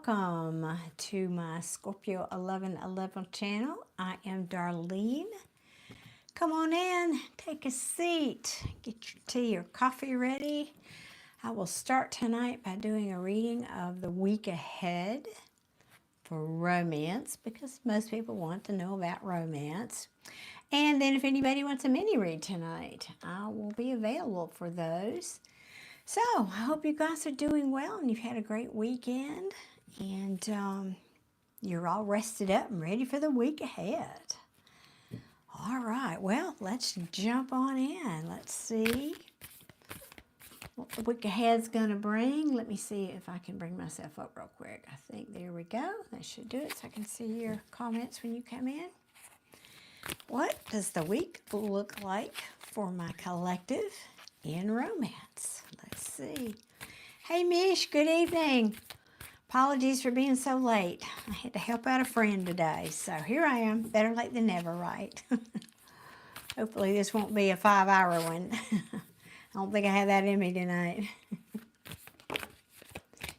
welcome to my Scorpio 1111 channel. I am Darlene. Come on in, take a seat, get your tea or coffee ready. I will start tonight by doing a reading of the week ahead for romance, because most people want to know about romance. And then if anybody wants a mini read tonight, I will be available for those. So I hope you guys are doing well and you've had a great weekend, and you're all rested up and ready for the week ahead. All right, well, let's jump on in. Let's see what the week ahead's going to bring. Let me see if I can bring myself up real quick. I think there we go. That should do it so I can see your comments when you come in. What does the week look like for my collective in romance? Let's see. Hey, Mish, good evening. Apologies for being so late. I had to help out a friend today, so here I am. Better late than never, right? Hopefully this won't be a 5-hour one. I don't think I have that in me tonight.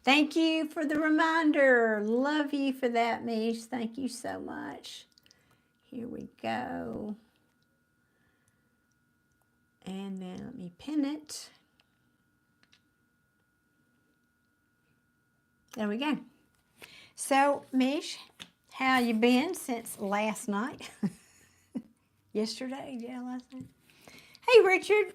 Thank you for the reminder. Love you for that, Mish. Thank you so much. Here we go. And then let me pin it. There we go. So, Mish, how you been since last night? Yesterday? Yeah, last night. Hey, Richard.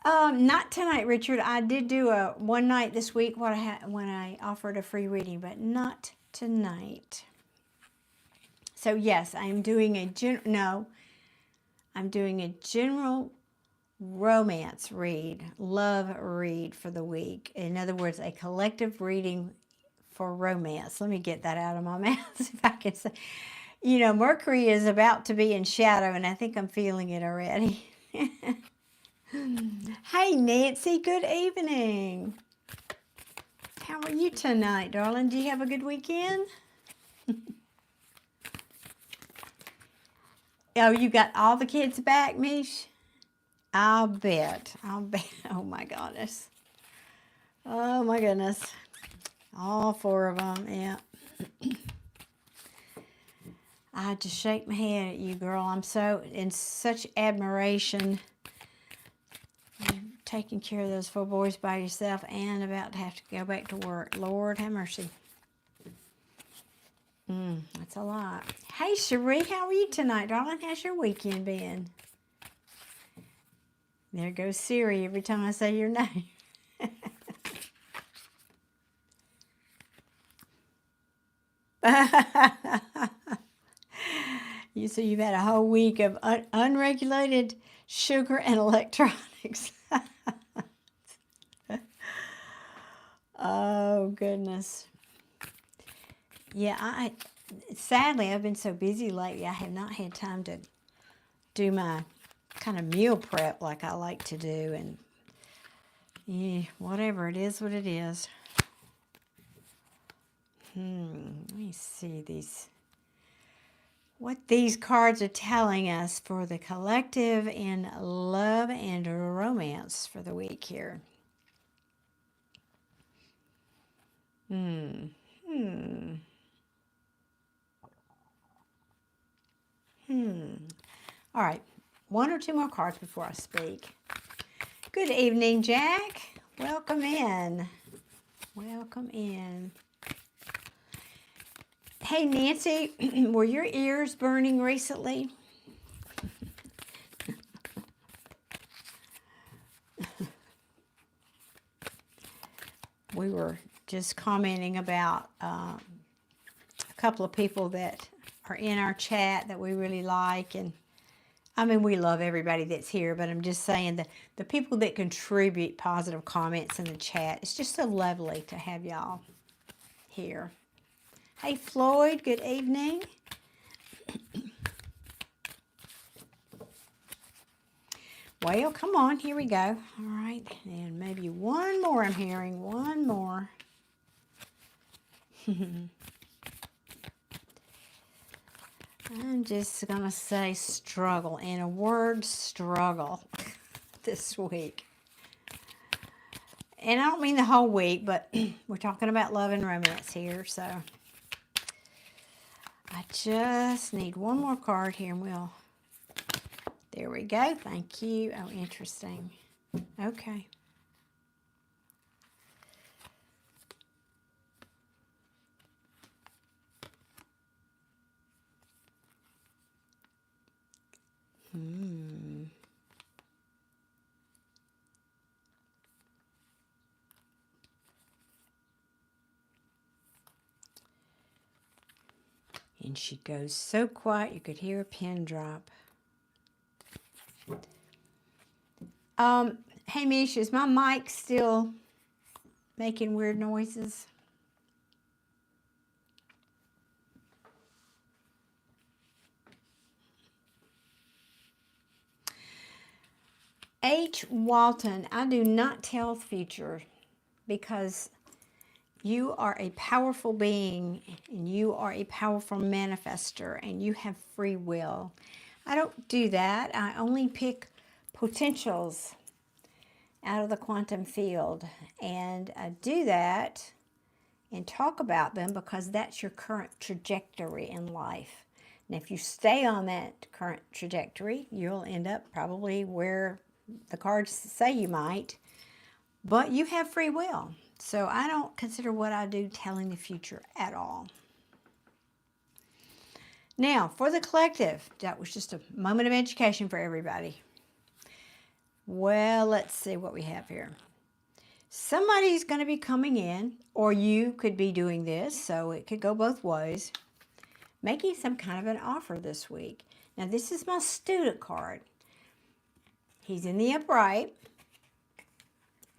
Not tonight, Richard. I did do a one night this week when I offered a free reading, but not tonight. So, yes, I'm doing a general romance read, love read for the week. In other words, a collective reading for romance. Let me get that out of my mouth if I can say. You know, Mercury is about to be in shadow, and I think I'm feeling it already. Hey, Nancy, good evening. How are you tonight, darling? Do you have a good weekend? Oh, you got all the kids back, Mish? I'll bet. Oh, my goodness. Oh, my goodness. All 4 of them, yeah. I just shake my head at you, girl. I'm so in such admiration. You're taking care of those 4 boys by yourself and about to have to go back to work. Lord have mercy. That's a lot. Hey, Cherie, how are you tonight, darling? How's your weekend been? There goes Siri every time I say your name. So you've had a whole week of unregulated sugar and electronics. Oh, goodness. Yeah, sadly, I've been so busy lately, I have not had time to do my kind of meal prep like I like to do. And, yeah, whatever, it is what it is. Let me see what these cards are telling us for the collective in love and romance for the week here. All right, 1 or 2 more cards before I speak. Good evening, Jack. Welcome in. Welcome in. Hey, Nancy, were your ears burning recently? We were just commenting about a couple of people that are in our chat that we really like. And I mean, we love everybody that's here, but I'm just saying that the people that contribute positive comments in the chat, it's just so lovely to have y'all here. Hey, Floyd, good evening. Well, come on, here we go. All right, and maybe one more I'm hearing, one more. I'm just going to say struggle, and a word struggle this week. And I don't mean the whole week, but we're talking about love and romance here. So I just need one more card here and we'll, there we go. Thank you. Oh, interesting. Okay. And she goes so quiet you could hear a pin drop. Hey Mish, is my mic still making weird noises? H. Walton, I do not tell the future because you are a powerful being and you are a powerful manifester and you have free will. I don't do that. I only pick potentials out of the quantum field, and I do that and talk about them because that's your current trajectory in life. And if you stay on that current trajectory, you'll end up probably where the cards say you might, but you have free will. So I don't consider what I do telling the future at all. Now, for the collective, that was just a moment of education for everybody. Well, let's see what we have here. Somebody's going to be coming in, or you could be doing this, so it could go both ways, making some kind of an offer this week. Now, this is my student card. He's in the upright.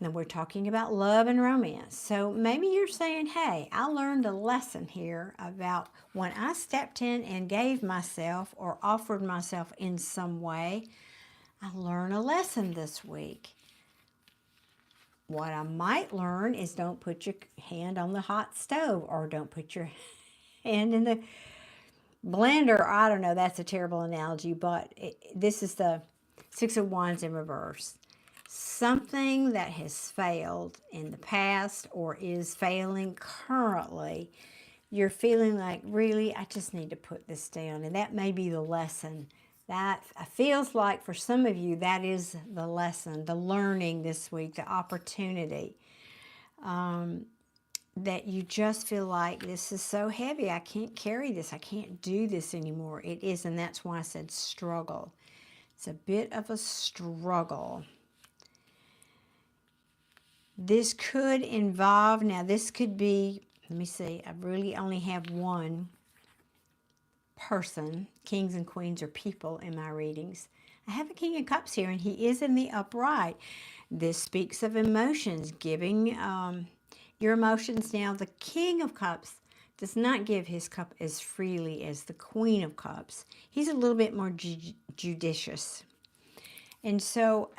Now, we're talking about love and romance. So maybe you're saying, hey, I learned a lesson here about when I stepped in and gave myself or offered myself in some way, I learned a lesson this week. What I might learn is don't put your hand on the hot stove, or don't put your hand in the blender. I don't know, that's a terrible analogy, but this is the Six of Wands in reverse. Something that has failed in the past or is failing currently, you're feeling like, really, I just need to put this down. And that may be the lesson. That feels like for some of you, that is the lesson, the learning this week, the opportunity. That you just feel like this is so heavy. I can't carry this. I can't do this anymore. It is, and that's why I said struggle. It's a bit of a struggle. This could involve, now this could be, let me see, I really only have one person. Kings and queens are people in my readings. I have a King of Cups here, and he is in the upright. This speaks of emotions, giving your emotions. Now, the King of Cups does not give his cup as freely as the Queen of Cups. He's a little bit more judicious. And so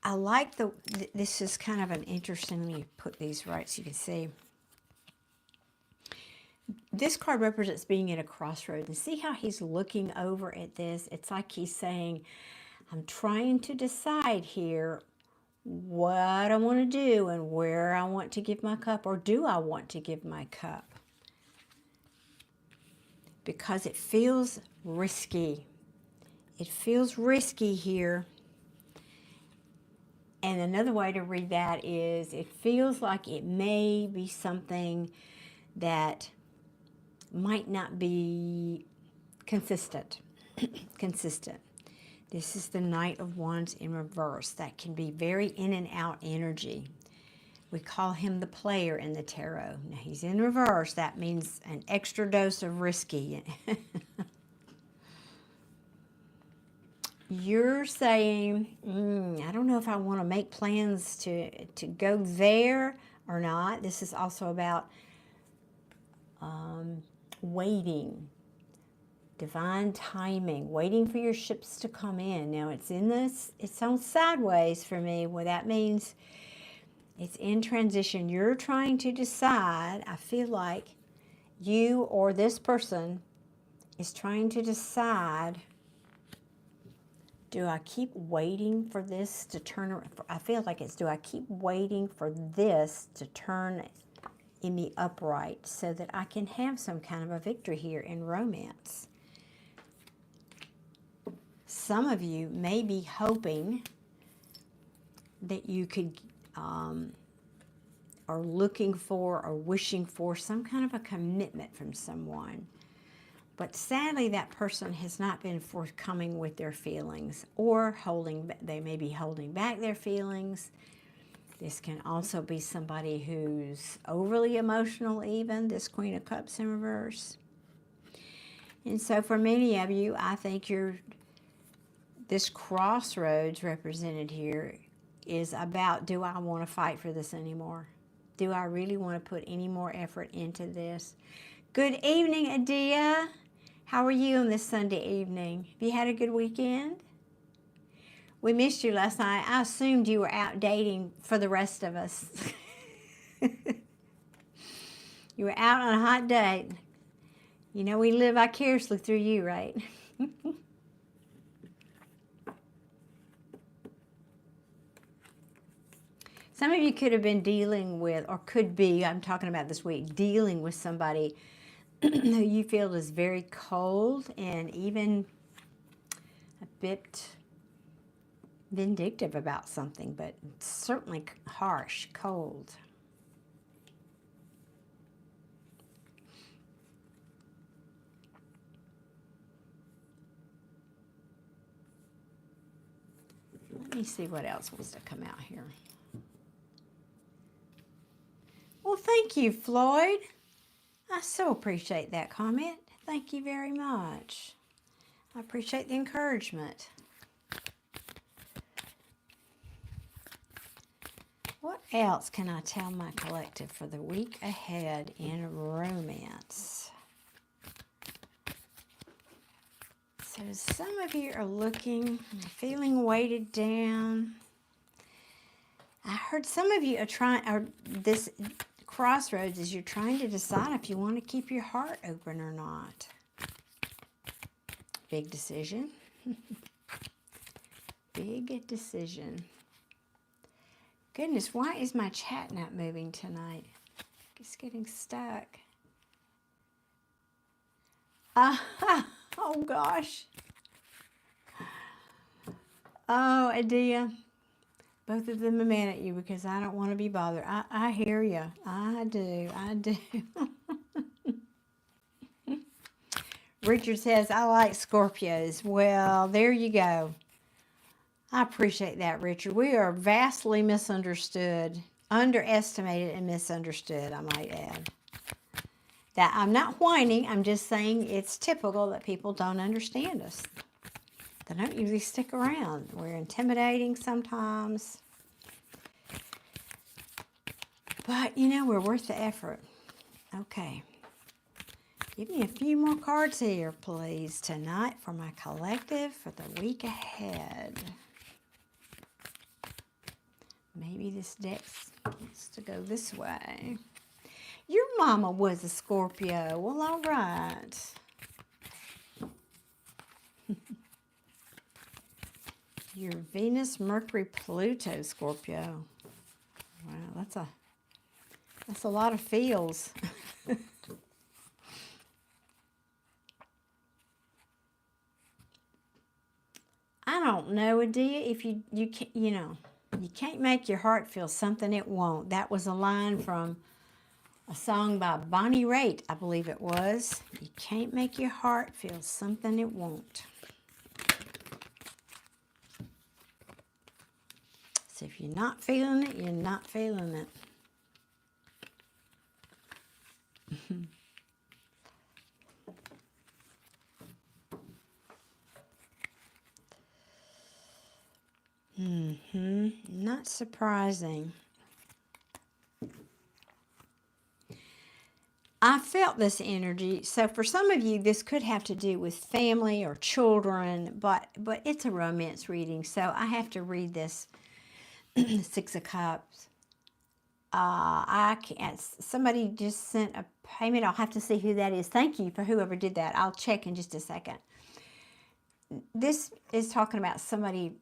I like this is kind of an interesting, let me put these right so you can see. This card represents being at a crossroads, and see how he's looking over at this. It's like he's saying, I'm trying to decide here what I want to do and where I want to give my cup, or do I want to give my cup? Because it feels risky. It feels risky here. And another way to read that is it feels like it may be something that might not be consistent. Consistent. This is the Knight of Wands in reverse. That can be very in and out energy. We call him the player in the tarot. Now he's in reverse. That means an extra dose of risky. You're saying, I don't know if I want to make plans to go there or not. This is also about waiting, divine timing, waiting for your ships to come in. Now it's in this, it's on sideways for me. Well, that means it's in transition. You're trying to decide. I feel like you or this person is trying to decide, Do I keep waiting for this to turn around? I feel like it's, do I keep waiting for this to turn in the upright so that I can have some kind of a victory here in romance? Some of you may be hoping that you could, or looking for or wishing for some kind of a commitment from someone. But sadly, that person has not been forthcoming with their feelings, or they may be holding back their feelings. This can also be somebody who's overly emotional even, this Queen of Cups in reverse. And so for many of you, I think this crossroads represented here is about, do I want to fight for this anymore? Do I really want to put any more effort into this? Good evening, Adia. How are you on this Sunday evening? Have you had a good weekend? We missed you last night. I assumed you were out dating for the rest of us. You were out on a hot date. You know, we live vicariously through you, right? Some of you could have been dealing with, or could be, I'm talking about this week, dealing with somebody who you feel is very cold and even a bit vindictive about something, but certainly harsh, cold. Let me see what else wants to come out here. Well, thank you, Floyd. I so appreciate that comment. Thank you very much. I appreciate the encouragement. What else can I tell my collective for the week ahead in romance? So some of you are looking, feeling weighted down. I heard some of you are trying, or this crossroads is you're trying to decide if you want to keep your heart open or not. Big decision. Big decision. Goodness, why is my chat not moving tonight? It's getting stuck. Oh gosh. Oh, Adia. Both of them are mad at you because I don't want to be bothered. I hear you. I do. Richard says, I like Scorpios. Well, there you go. I appreciate that, Richard. We are vastly misunderstood, underestimated and misunderstood, I might add. That I'm not whining. I'm just saying it's typical that people don't understand us. They don't usually stick around. We're intimidating sometimes. But, you know, we're worth the effort. Okay. Give me a few more cards here, please, tonight for my collective for the week ahead. Maybe this deck wants to go this way. Your mama was a Scorpio. Well, all right. Your Venus, Mercury, Pluto, Scorpio. Wow, that's a lot of feels. I don't know, Adia, if you can't, you know, you can't make your heart feel something it won't. That was a line from a song by Bonnie Raitt, I believe it was. You can't make your heart feel something it won't. So if you're not feeling it, you're not feeling it. Not surprising. I felt this energy. So for some of you, this could have to do with family or children, but it's a romance reading, so I have to read this. Six of Cups. I can't. Somebody just sent a payment. I'll have to see who that is. Thank you for whoever did that. I'll check in just a second. this is talking about somebody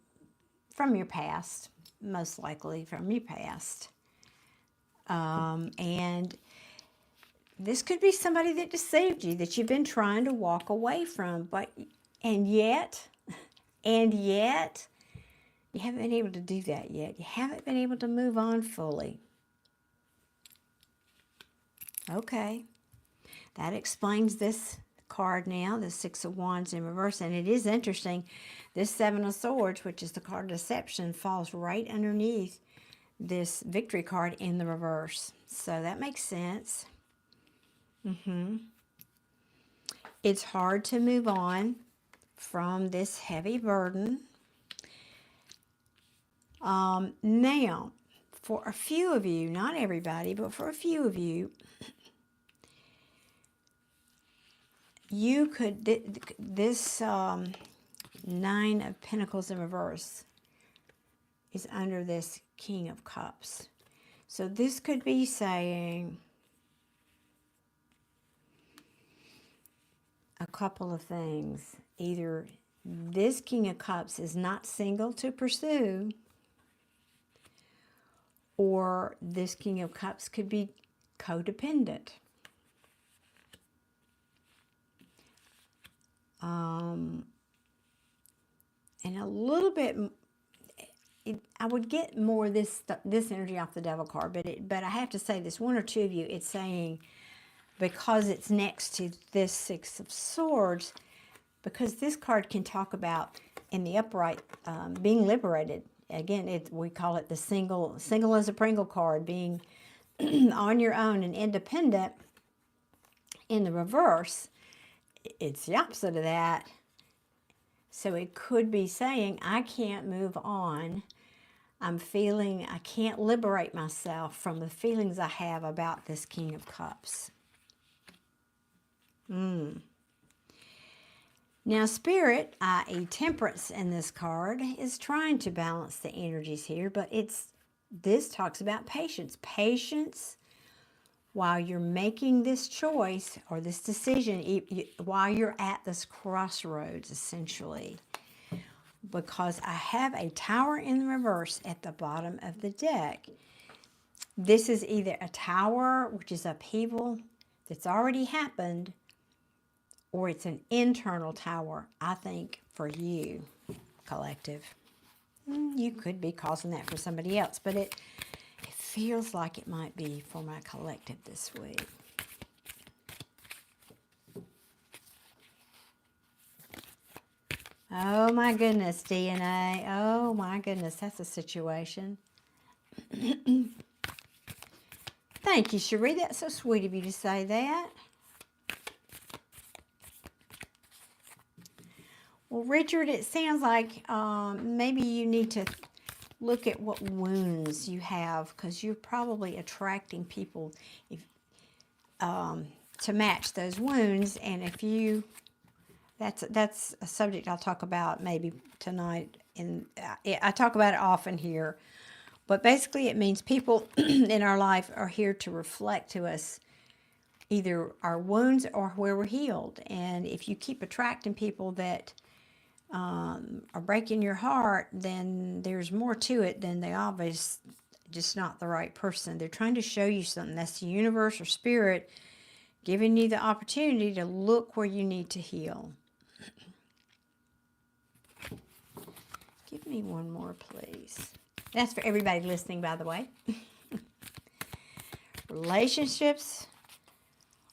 from your past, most likely from your past. And this could be somebody that deceived you, that you've been trying to walk away from, and yet, you haven't been able to do that yet. You haven't been able to move on fully. Okay, that explains this card now, the Six of Wands in reverse. And it is interesting, this Seven of Swords, which is the card of deception, falls right underneath this Victory card in the reverse. So that makes sense. It's hard to move on from this heavy burden. Now, for a few of you, not everybody, but for a few of you, you could, this Nine of Pentacles in reverse is under this King of Cups. So this could be saying a couple of things. Either this King of Cups is not single to pursue, or this King of Cups could be codependent. And a little bit, I would get more this energy off the Devil card, but I have to say this, one or two of you, it's saying, because it's next to this Six of Swords, because this card can talk about in the upright being liberated. Again, we call it the single as a Pringle card, being on your own and independent. In the reverse, it's the opposite of that. So it could be saying, I can't move on. I'm feeling I can't liberate myself from the feelings I have about this King of Cups. Now, Spirit, i.e. Temperance in this card, is trying to balance the energies here, but this talks about patience. Patience while you're making this choice or this decision, while you're at this crossroads, essentially. Because I have a Tower in the reverse at the bottom of the deck. This is either a tower, which is upheaval that's already happened, or it's an internal tower, I think, for you, collective. You could be causing that for somebody else, but it feels like it might be for my collective this week. Oh my goodness, DNA. Oh my goodness, that's a situation. Thank you, Cherie. That's so sweet of you to say that. Well, Richard, it sounds like maybe you need to look at what wounds you have, because you're probably attracting people to match those wounds. And if you, that's a subject I'll talk about maybe tonight. I talk about it often here, but basically it means people in our life are here to reflect to us either our wounds or where we're healed. And if you keep attracting people that are breaking your heart, then there's more to it than they obvious, just not the right person. They're trying to show you something. That's the universe or spirit giving you the opportunity to look where you need to heal. Give me one more, please. That's for everybody listening, by the way. Relationships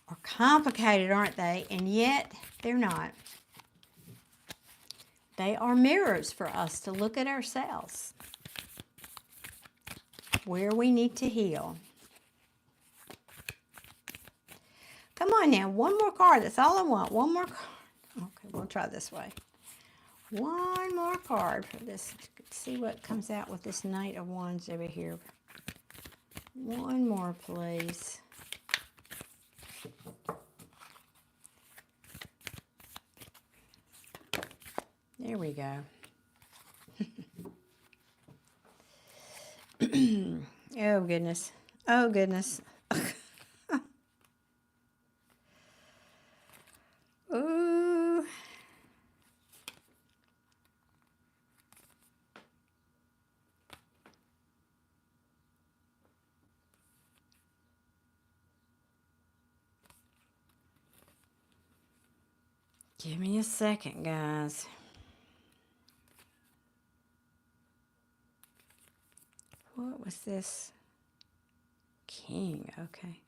are complicated, aren't they? And yet, they're not. They are mirrors for us to look at ourselves, where we need to heal. Come on now, one more card. That's all I want. One more card. Okay, we'll try this way. One more card for this. Let's see what comes out with this Knight of Wands over here. One more, please. There we go. Oh, goodness. Oh, goodness. Ooh. Give me a second, guys. What was this? King, okay.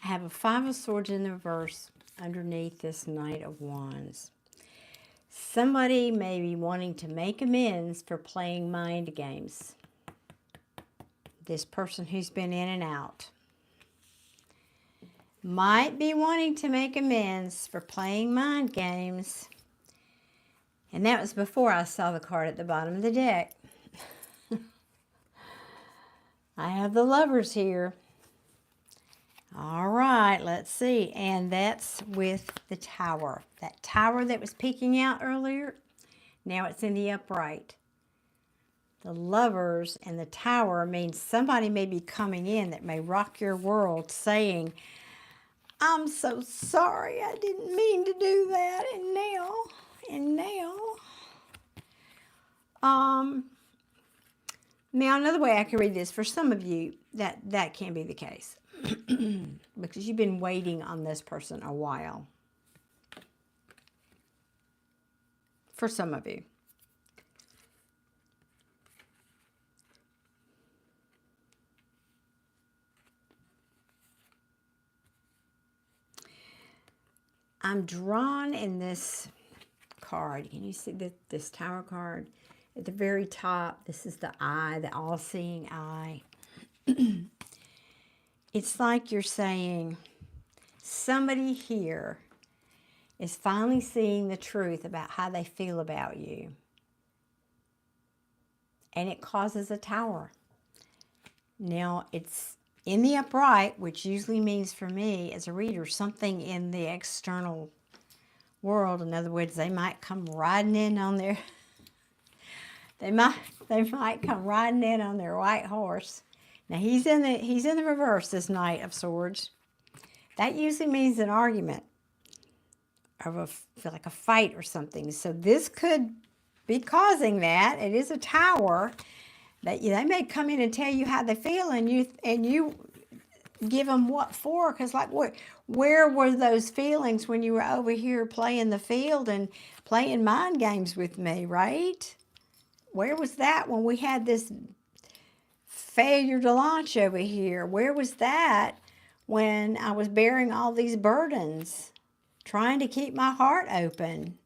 I have a Five of Swords in the reverse underneath this Knight of Wands. Somebody may be wanting to make amends for playing mind games. This person who's been in and out might be wanting to make amends for playing mind games. And that was before I saw the card at the bottom of the deck. I have the Lovers here. All right, let's see. And that's with the Tower. That Tower that was peeking out earlier, now it's in the upright. The Lovers and the Tower means somebody may be coming in that may rock your world saying, I'm so sorry, I didn't mean to do that, and now another way I can read this, for some of you, that can be the case. Because you've been waiting on this person a while. For some of you. I'm drawn in this card. Can you see this Tower card? At the very top, this is the eye, the all-seeing eye. It's like you're saying, somebody here is finally seeing the truth about how they feel about you. And it causes a tower. Now, it's in the upright, which usually means for me as a reader, something in the external world. In other words, they might come riding in on their, they might come riding in on their white horse. Now he's in the reverse, this Knight of Swords. That usually means an argument, of like a fight or something. So this could be causing that. It is a tower that they may come in and tell you how they feel, and you give them what for? Because like where were those feelings when you were over here playing the field and playing mind games with me, right? Where was that when we had this failure to launch over here? Where was that when I was bearing all these burdens, trying to keep my heart open?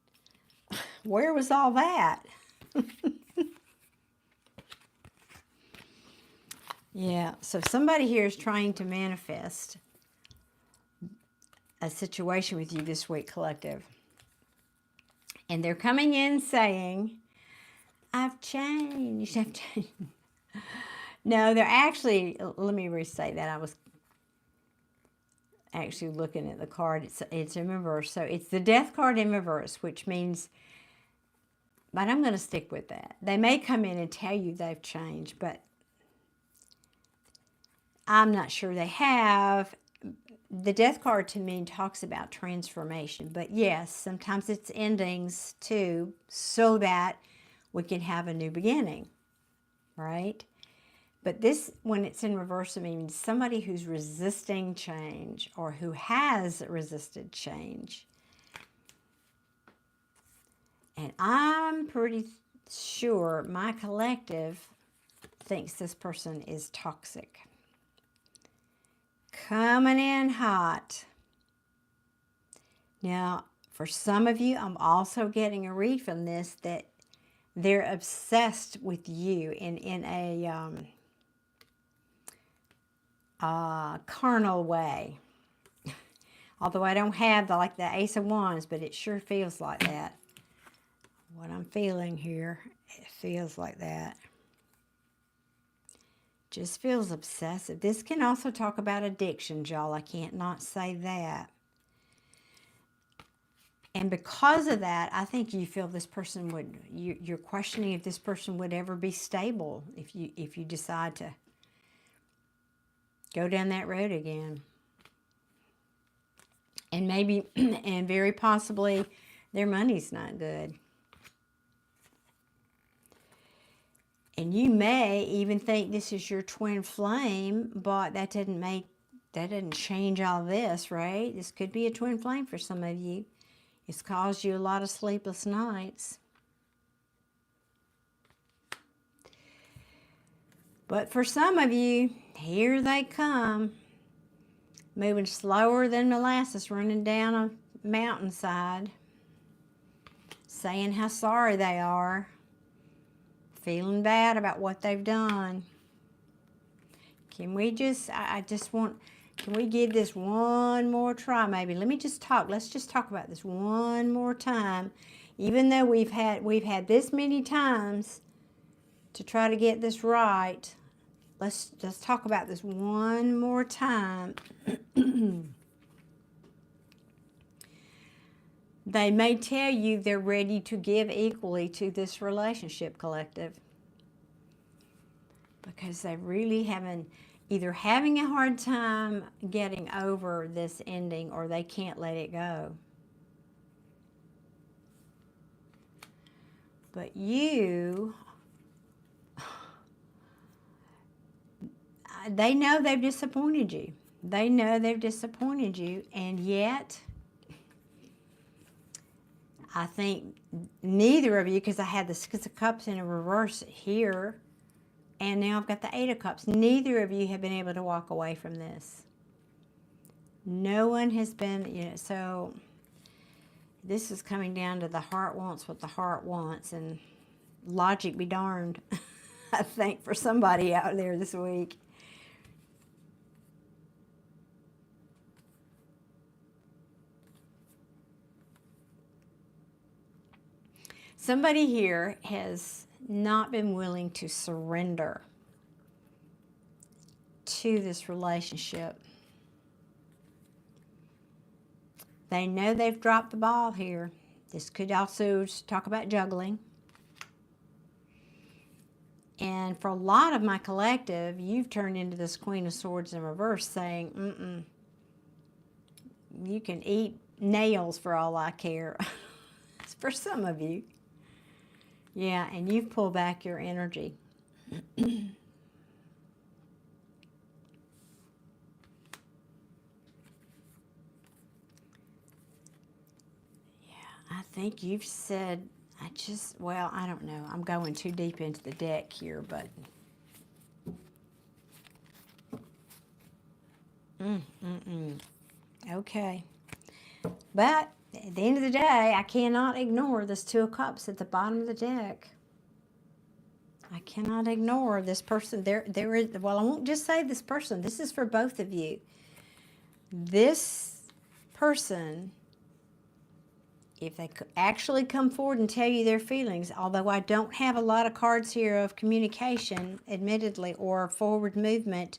Where was all that? Yeah, so somebody here is trying to manifest a situation with you this week, collective. And they're coming in saying, I've changed. No, they're actually, let me restate that. I was actually looking at the card. It's in reverse. So it's the Death card in reverse, which means, but I'm going to stick with that. They may come in and tell you they've changed, but I'm not sure they have. The Death card to me talks about transformation. But yes, sometimes it's endings too, so that we can have a new beginning, right? But this, when it's in reverse, it means somebody who's resisting change or who has resisted change. And I'm pretty sure my collective thinks this person is toxic. Coming in hot. Now, for some of you, I'm also getting a read from this that they're obsessed with you in a carnal way. Although I don't have like the Ace of Wands, but it sure feels like that. What I'm feeling here, it feels like that. Just feels obsessive. This can also talk about addiction, y'all. I can't not say that. And because of that, I think you feel this person would, you're questioning if this person would ever be stable if you decide to go down that road again. And maybe, and very possibly, their money's not good. And you may even think this is your twin flame, but that doesn't change all this, right? This could be a twin flame for some of you. It's caused you a lot of sleepless nights. But for some of you, here they come, moving slower than molasses running down a mountainside, saying how sorry they are, feeling bad about what they've done. Can we just, can we give this one more try maybe? Let's just talk about this one more time. Even though we've had this many times to try to get this right, let's talk about this one more time. They may tell you they're ready to give equally to this relationship, collective, because they really either having a hard time getting over this ending, or they can't let it go. But you, they know they've disappointed you. They know they've disappointed you, and yet I think neither of you, because I had the Six of Cups in a reverse here, and now I've got the Eight of Cups. Neither of you have been able to walk away from this. No one has been, so this is coming down to the heart wants what the heart wants, and logic be darned, I think, for somebody out there this week. Somebody here has not been willing to surrender to this relationship. They know they've dropped the ball here. This could also talk about juggling. And for a lot of my collective, you've turned into this Queen of Swords in reverse, saying, you can eat nails for all I care. For some of you. Yeah, and you've pulled back your energy. Yeah, I think you've said, I don't know. I'm going too deep into the deck here, but okay. But at the end of the day, I cannot ignore this Two of Cups at the bottom of the deck. I cannot ignore this person. There is, well, I won't just say this person. This is for both of you. This person, if they could actually come forward and tell you their feelings, although I don't have a lot of cards here of communication, admittedly, or forward movement,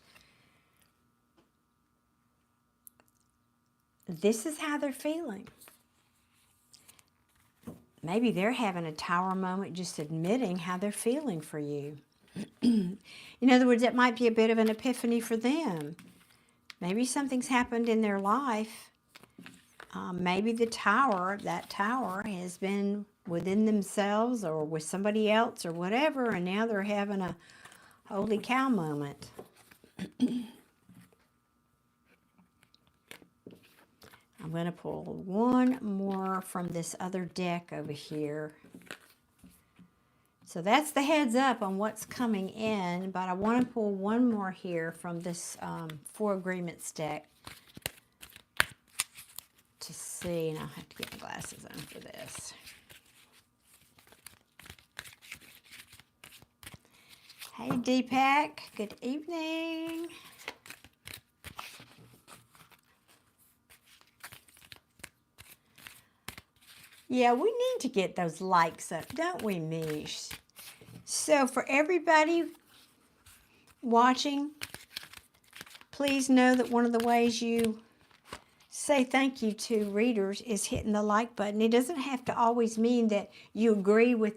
this is how they're feeling. Maybe they're having a tower moment, just admitting how they're feeling for you. In other words, it might be a bit of an epiphany for them. Maybe something's happened in their life. Maybe that tower has been within themselves or with somebody else or whatever, and now they're having a holy cow moment. I'm going to pull one more from this other deck over here. So that's the heads up on what's coming in, but I want to pull one more here from this Four Agreements deck to see, and I'll have to get my glasses on for this. Hey Deepak, good evening. Yeah, we need to get those likes up, don't we, Mish? So for everybody watching, please know that one of the ways you say thank you to readers is hitting the like button. It doesn't have to always mean that you agree with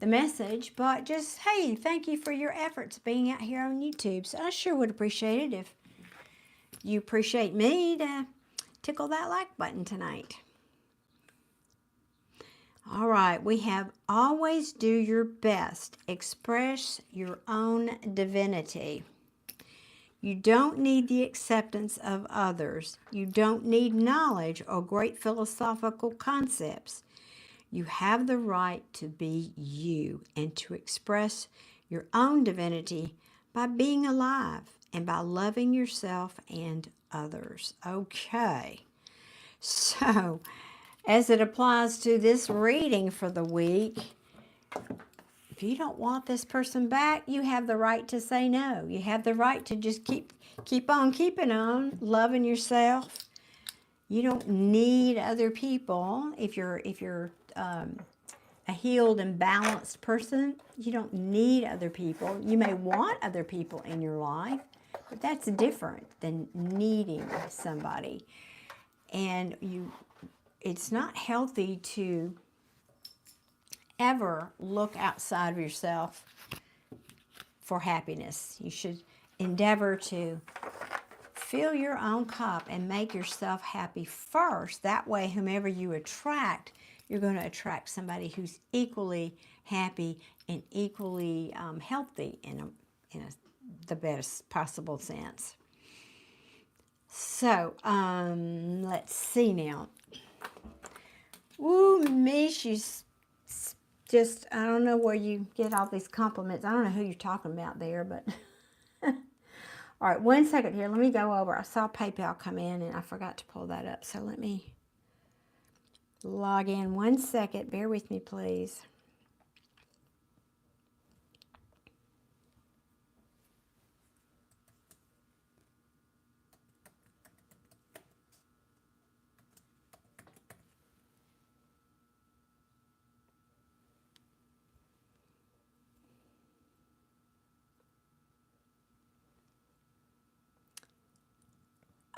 the message, but just, hey, thank you for your efforts being out here on YouTube. So I sure would appreciate it if you appreciate me to tickle that like button tonight. All right, we have always do your best. Express your own divinity. You don't need the acceptance of others. You don't need knowledge or great philosophical concepts. You have the right to be you and to express your own divinity by being alive and by loving yourself and others. Okay, so as it applies to this reading for the week, if you don't want this person back, you have the right to say no. You have the right to just keep on keeping on, loving yourself. You don't need other people. If you're a healed and balanced person, you don't need other people. You may want other people in your life, but that's different than needing somebody. And it's not healthy to ever look outside of yourself for happiness. You should endeavor to fill your own cup and make yourself happy first. That way, whomever you attract, you're going to attract somebody who's equally happy and equally healthy in the best possible sense. So, let's see now. Ooh, Mish, you just, I don't know where you get all these compliments. I don't know who you're talking about there, but... All right, 1 second here. Let me go over. I saw PayPal come in, and I forgot to pull that up. So let me log in 1 second. Bear with me, please.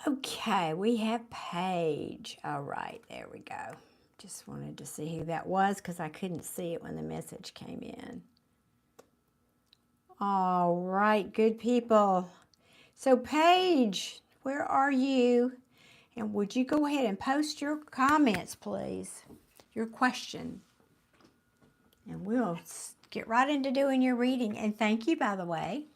Okay, we have Paige. All right, there we go. Just wanted to see who that was because I couldn't see it when the message came in. All right, good people. So Paige, where are you? And would you go ahead and post your comments, please? Your question. And we'll get right into doing your reading. And thank you, by the way.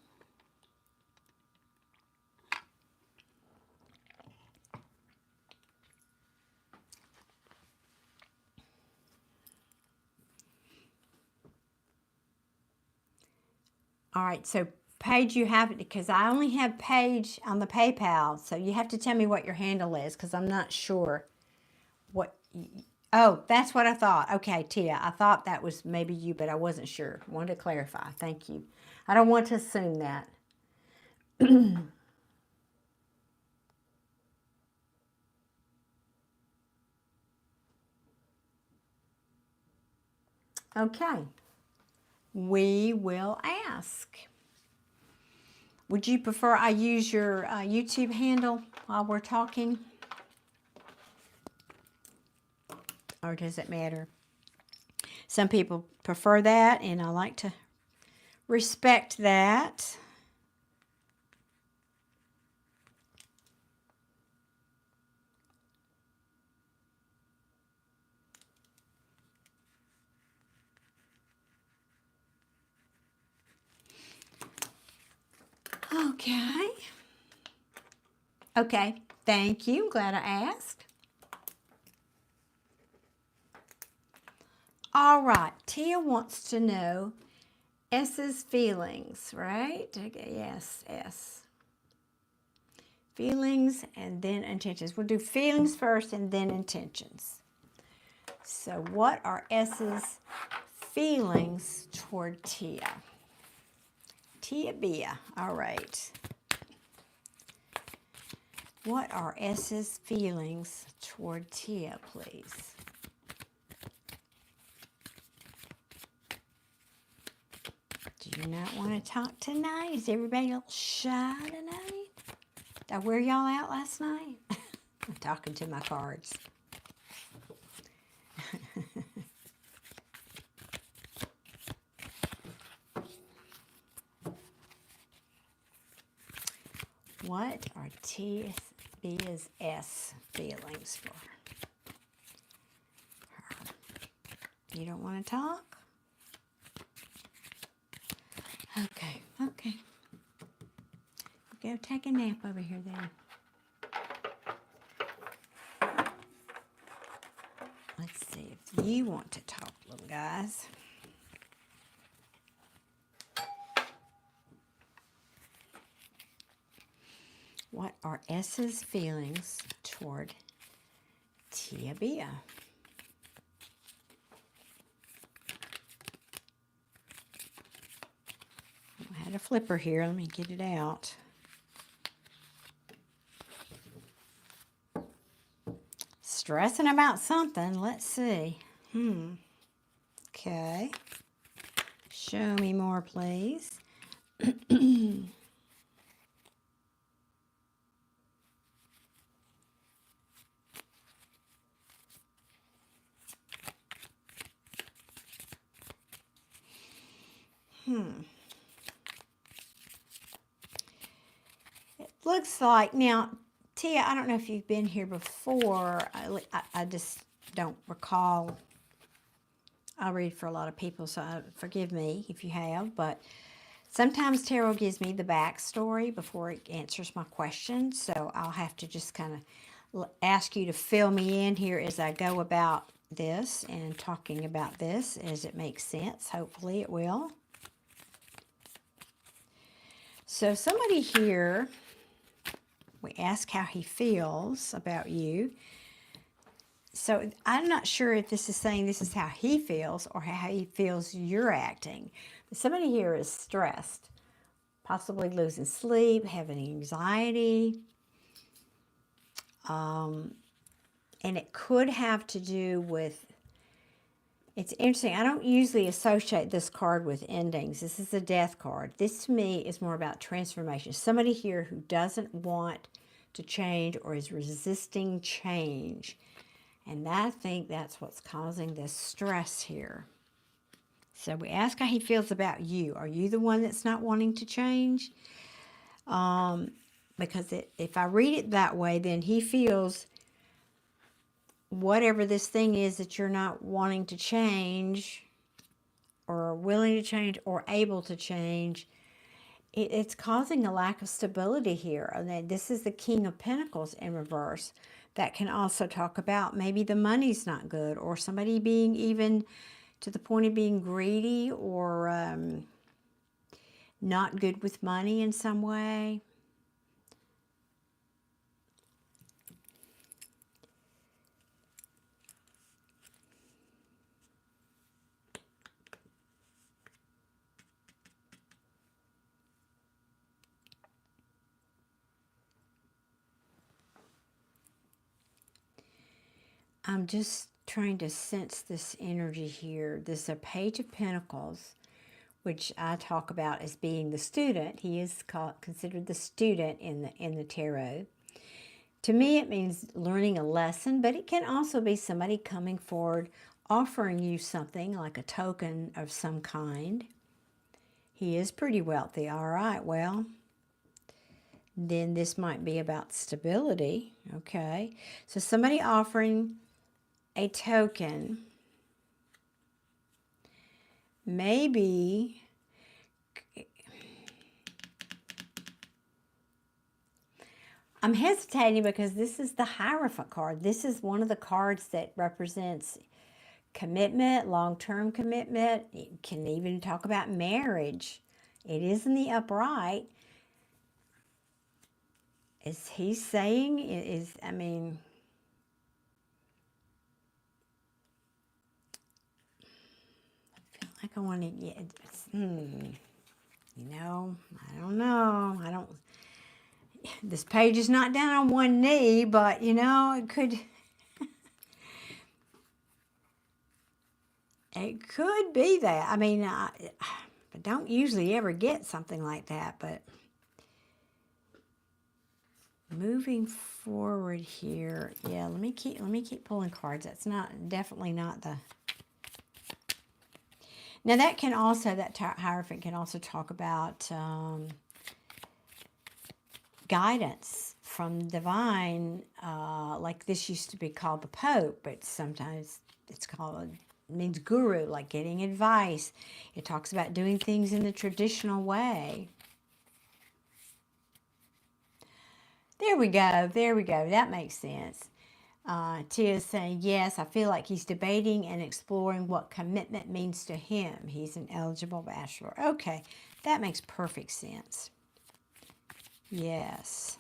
All right, so Paige, you have it because I only have Paige on the PayPal. So you have to tell me what your handle is because I'm not sure what. Oh, that's what I thought. Okay, Tia, I thought that was maybe you, but I wasn't sure. I wanted to clarify. Thank you. I don't want to assume that. Okay, we will ask. Would you prefer I use your YouTube handle while we're talking? Or does it matter? Some people prefer that, and I like to respect that. Okay. Okay, thank you. Glad I asked. All right, Tia wants to know S's feelings, right? Okay, yes, S. Feelings and then intentions. We'll do feelings first and then intentions. So what are S's feelings toward Tia? Tia Bia, all right. What are S's feelings toward Tia, please? Do you not want to talk tonight? Is everybody a little shy tonight? Did I wear y'all out last night? I'm talking to my cards. What are Tia's S feelings for her? You don't want to talk? Okay, okay. Go take a nap over here then. Let's see if you want to talk, little guys. What are S's feelings toward Tia Bea? I had a flipper here. Let me get it out. Stressing about something. Let's see. Okay. Show me more, please. It looks like, now, Tia, I don't know if you've been here before. I just don't recall. I read for a lot of people, so forgive me if you have, but sometimes tarot gives me the backstory before it answers my question, so I'll have to just kind of ask you to fill me in here as I go about this and talking about this as it makes sense. Hopefully it will. So somebody here, we ask how he feels about you. So I'm not sure if this is saying this is how he feels or how he feels you're acting. But somebody here is stressed, possibly losing sleep, having anxiety. And it could have to do with, it's interesting, I don't usually associate this card with endings. This is a death card. This to me is more about transformation. Somebody here who doesn't want to change or is resisting change. And I think that's what's causing this stress here. So we ask how he feels about you. Are you the one that's not wanting to change? Because if I read it that way, then he feels whatever this thing is that you're not wanting to change or willing to change or able to change, it's causing a lack of stability here. And this is the King of Pentacles in reverse. That can also talk about maybe the money's not good or somebody being even to the point of being greedy or not good with money in some way. I'm just trying to sense this energy here. This is a Page of Pentacles, which I talk about as being the student. He is considered the student in the tarot. To me, it means learning a lesson, but it can also be somebody coming forward, offering you something like a token of some kind. He is pretty wealthy. All right, well, then this might be about stability. Okay, so somebody offering a token, maybe I'm hesitating because this is the Hierophant card. This is one of the cards that represents commitment, long-term commitment. It can even talk about marriage. It is in the upright. Is he saying, I mean, like I want to get, you know, I don't know. This page is not down on one knee, but, you know, it could be that. I mean, I don't usually ever get something like that, but moving forward here, yeah, let me keep pulling cards. That's definitely not the. Now that can also, that Hierophant can also talk about guidance from divine, like this used to be called the Pope, but sometimes it's called means guru, like getting advice. It talks about doing things in the traditional way. There we go. There we go. That makes sense. Tia's saying, yes, I feel like he's debating and exploring what commitment means to him. He's an eligible bachelor. Okay, that makes perfect sense. Yes,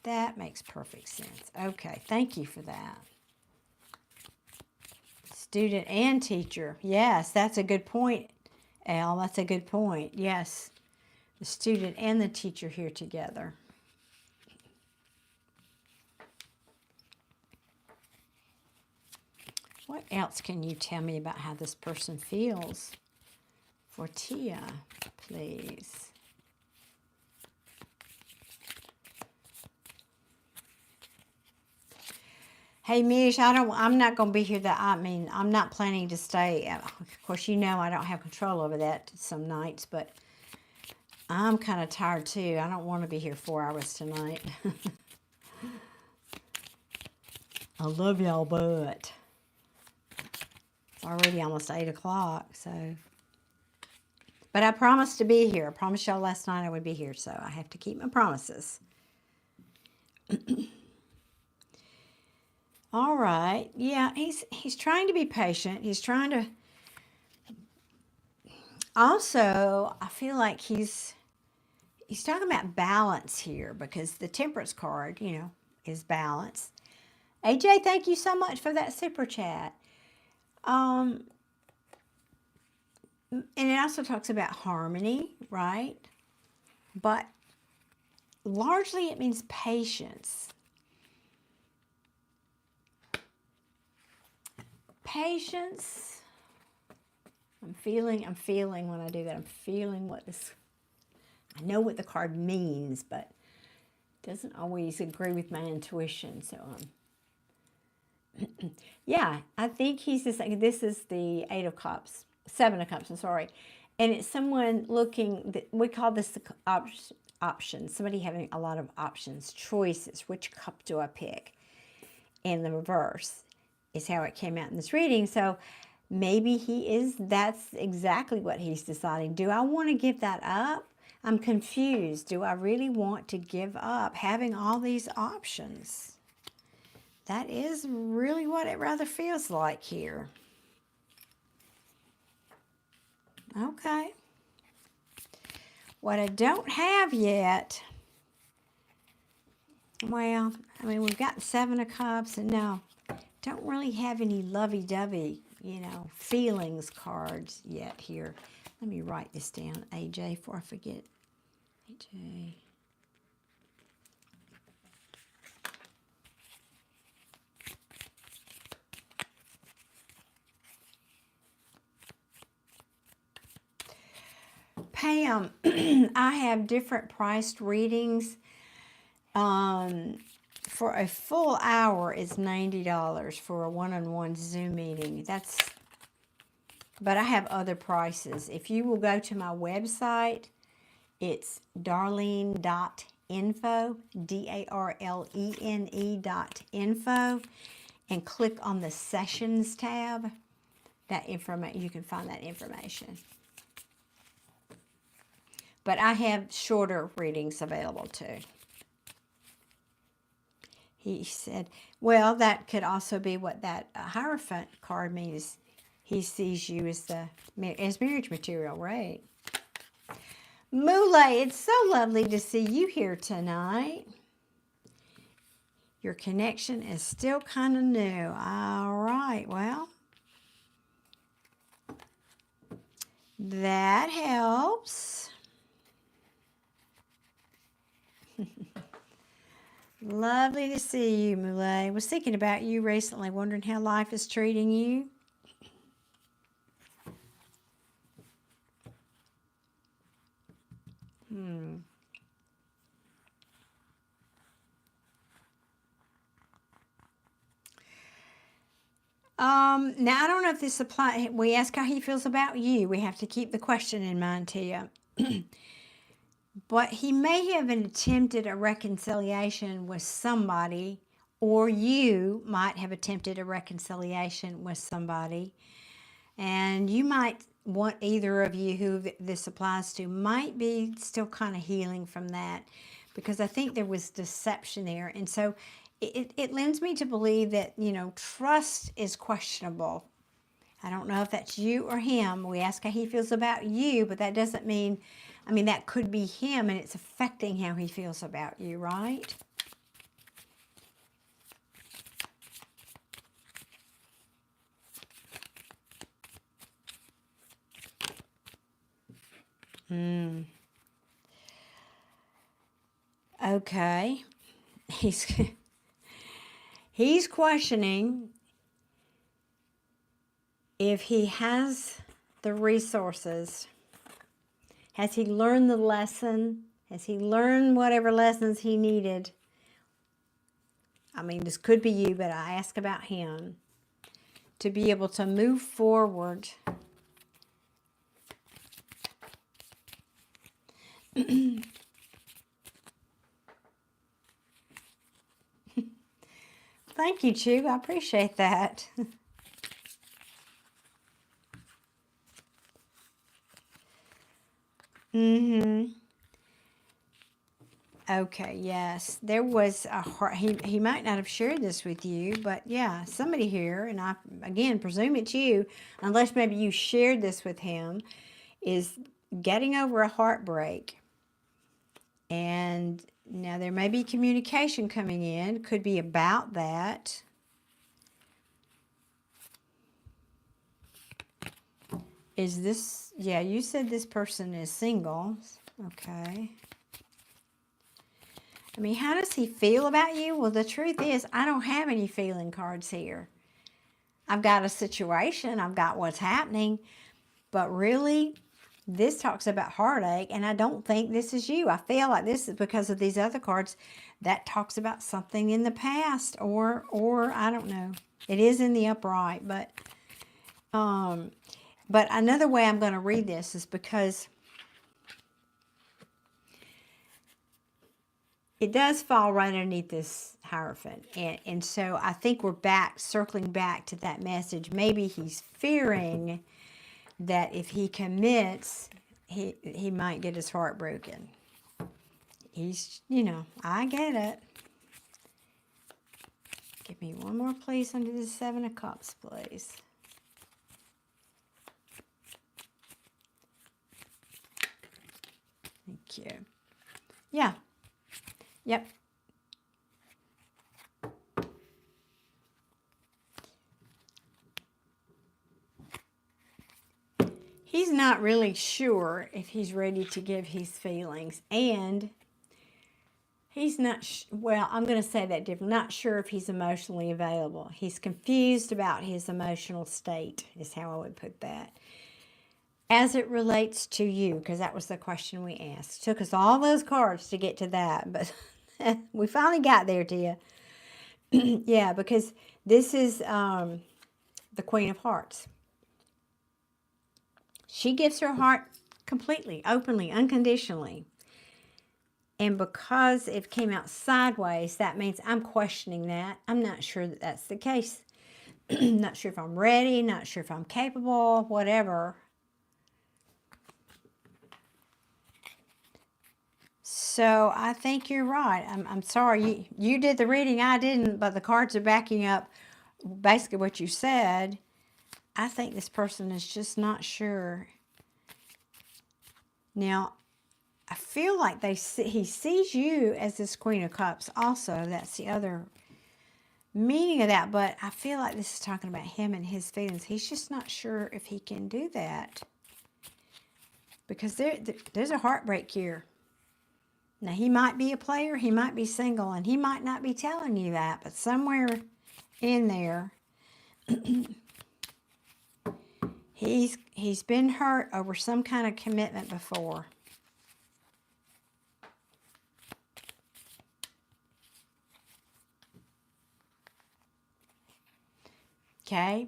that makes perfect sense. Okay, thank you for that. Student and teacher. Yes, that's a good point, Al. That's a good point. Yes, the student and the teacher here together. What else can you tell me about how this person feels? For Tia, please. Hey, Mish, I'm not going to be here I'm not planning to stay. Of course, you know I don't have control over that some nights, but I'm kind of tired too. I don't want to be here 4 hours tonight. I love y'all, but it's already almost 8 o'clock, so. But I promised to be here. I promised y'all last night I would be here, so I have to keep my promises. All right. Yeah, he's trying to be patient. He's trying to. Also, I feel like he's talking about balance here, because the Temperance card, is balance. AJ, thank you so much for that super chat. And it also talks about harmony, right? But largely it means patience. Patience. I'm feeling when I do that. I'm feeling I know what the card means, but it doesn't always agree with my intuition. So, yeah, I think he's just like, this is the 8 of Cups, 7 of Cups, I'm sorry. And it's someone looking, we call this the options, somebody having a lot of options, choices. Which cup do I pick? And the reverse is how it came out in this reading. So maybe that's exactly what he's deciding. Do I want to give that up? I'm confused. Do I really want to give up having all these options? That is really what it rather feels like here. Okay. What I don't have yet, well, we've got 7 of Cups, and no, don't really have any lovey-dovey, feelings cards yet here. Let me write this down, AJ, before I forget. AJ. Pam, I have different priced readings. For a full hour, it's $90 for a one-on-one Zoom meeting. But I have other prices. If you will go to my website, it's darlene.info, DARLENE.info, and click on the Sessions tab. You can find that information. But I have shorter readings available too. He said, well, that could also be what that Hierophant card means. He sees you as marriage material, right? Moulay, it's so lovely to see you here tonight. Your connection is still kind of new. All right, well, that helps. Lovely to see you, Moulay. Was thinking about you recently, wondering how life is treating you. Now, I don't know if this applies. We ask how he feels about you. We have to keep the question in mind, Tia. But he may have attempted a reconciliation with somebody, or you might have attempted a reconciliation with somebody. And you might want, either of you who this applies to might be still kind of healing from that, because I think there was deception there. And so it lends me to believe that, you know, trust is questionable. I don't know if that's you or him. We ask how he feels about you, but that doesn't mean, I mean, that could be him and it's affecting how he feels about you, right? Okay. He's questioning if he has the resources. Has he learned the lesson? Has he learned whatever lessons he needed? I mean, this could be you, but I ask about him. To be able to move forward. Thank you, Chew. I appreciate that. Okay, yes. There was a heart. He might not have shared this with you, but yeah, somebody here, and I, again, presume it's you, unless maybe you shared this with him, is getting over a heartbreak. And now there may be communication coming in. Could be about that. Is this, yeah, you said this person is single. Okay. I mean, how does he feel about you? Well, the truth is, I don't have any feeling cards here. I've got a situation. I've got what's happening. But really, this talks about heartache, and I don't think this is you. I feel like this is because of these other cards that talks about something in the past, or I don't know. It is in the upright, but another way I'm going to read this is because it does fall right underneath this Hierophant. And so I think we're back, circling back to that message. Maybe he's fearing that if he commits, he might get his heart broken. He's, you know, I get it. Give me one more, please, under the Seven of Cups, please. Thank you. Yeah. Yep. He's not really sure if he's ready to give his feelings, and he's not, well, I'm going to say that different. Not sure if he's emotionally available. He's confused about his emotional state, is how I would put that. As it relates to you, because that was the question we asked. Took us all those cards to get to that, but we finally got there, Tia. Yeah, because this is the Queen of Hearts. She gives her heart completely, openly, unconditionally. And because it came out sideways, that means I'm questioning that. I'm not sure that that's the case. Not sure if I'm ready, not sure if I'm capable, whatever. So I think you're right. I'm sorry. You did the reading, I didn't, but the cards are backing up basically what you said. I think this person is just not sure. Now, I feel like he sees you as this Queen of Cups also. That's the other meaning of that. But I feel like this is talking about him and his feelings. He's just not sure if he can do that. Because there's a heartbreak here. Now, he might be a player, he might be single, and he might not be telling you that, but somewhere in there, he's been hurt over some kind of commitment before. Okay?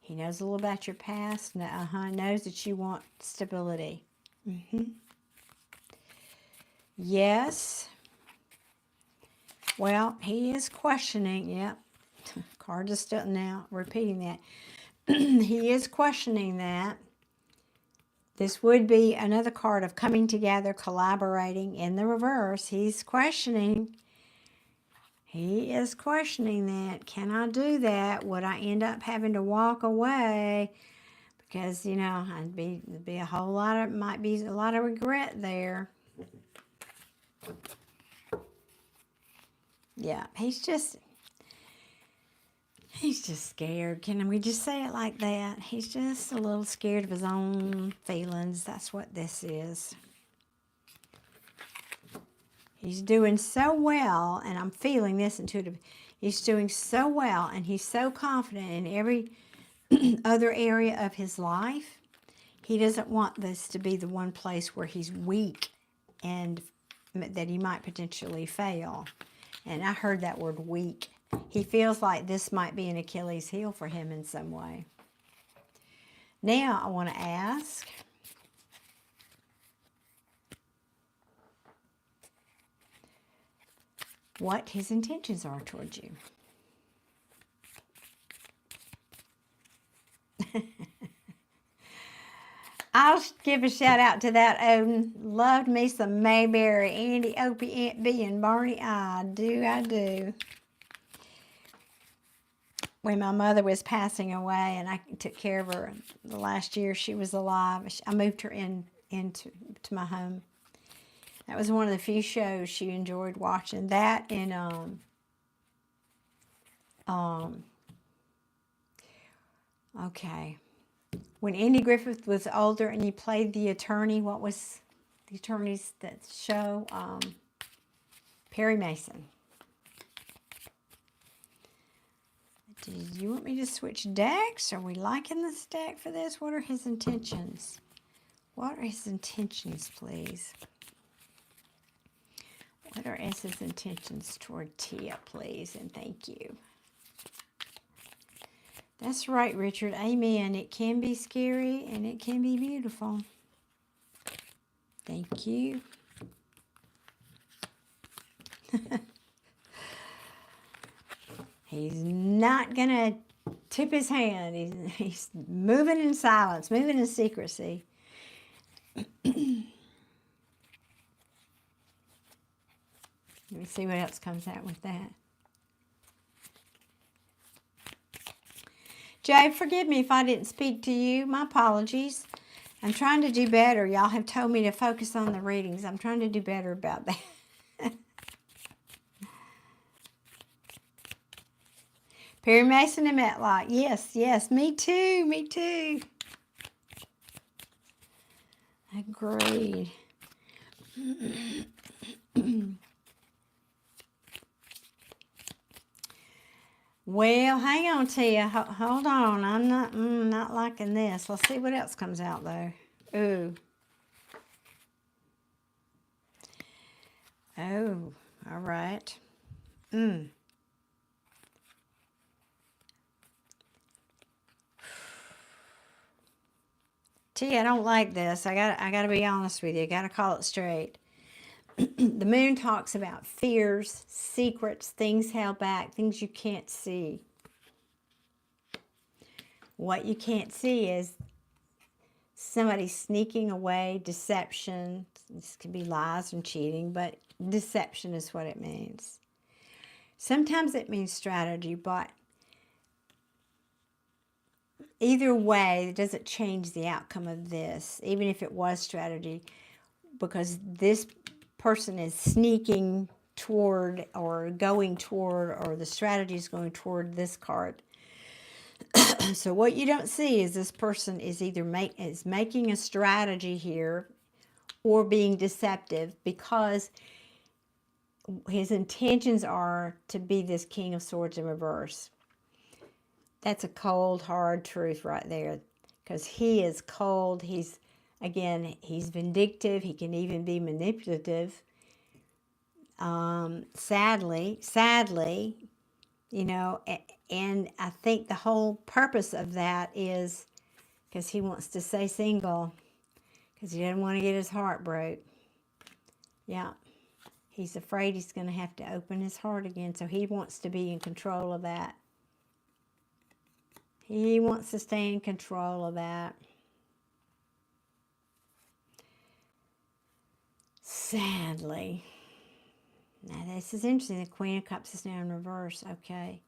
He knows a little about your past, knows that you want stability. Yes. Well, he is questioning. Yep. Card is still now repeating that. He is questioning that. This would be another card of coming together, collaborating in the reverse. He's questioning. He is questioning that. Can I do that? Would I end up having to walk away? Because, you know, there'd be a whole lot of, might be a lot of regret there. Yeah, he's just scared. Can we just say it like that? He's just a little scared of his own feelings. That's what this is. He's doing so well, and I'm feeling this intuitive. He's doing so well, and he's so confident in every other area of his life. He doesn't want this to be the one place where he's weak and that he might potentially fail. And I heard that word weak. He feels like this might be an Achilles heel for him in some way. Now I want to ask, what his intentions are towards you. I'll give a shout out to that Odin. Loved me some Mayberry, Andy, Opie, Aunt B, and Barney. I do. When my mother was passing away and I took care of her the last year she was alive, I moved her into my home. That was one of the few shows she enjoyed watching. That and okay. When Andy Griffith was older and he played the attorney, what was the attorney's that show? Perry Mason. Do you want me to switch decks? Are we liking this deck for this? What are his intentions? What are his intentions, please? What are his intentions toward Tia, please? And thank you. That's right, Richard. Amen. It can be scary and it can be beautiful. Thank you. He's not going to tip his hand. He's moving in silence, moving in secrecy. Let me see what else comes out with that. Jay, forgive me if I didn't speak to you. My apologies. I'm trying to do better. Y'all have told me to focus on the readings. I'm trying to do better about that. Perry Mason and Matlock. Yes. Me too. Agreed. Well, hang on, Tia. Hold on. I'm not liking this. Let's see what else comes out, though. Ooh. Oh, all right. Tia, I don't like this. I gotta be honest with you. I gotta call it straight. The moon talks about fears, secrets, things held back, things you can't see. What you can't see is somebody sneaking away, deception. This could be lies and cheating, but deception is what it means. Sometimes it means strategy, but either way, it doesn't change the outcome of this, even if it was strategy, because this person is sneaking toward or going toward, or the strategy is going toward this card. So what you don't see is this person is either making a strategy here or being deceptive, because his intentions are to be this King of Swords in reverse. That's a cold, hard truth right there, because he is cold. He's vindictive. He can even be manipulative. Sadly, you know, and I think the whole purpose of that is because he wants to stay single, because he doesn't want to get his heart broke. Yeah, he's afraid he's going to have to open his heart again, so he wants to be in control of that. He wants to stay in control of that. Sadly. Now this is interesting. The Queen of Cups is now in reverse. Okay.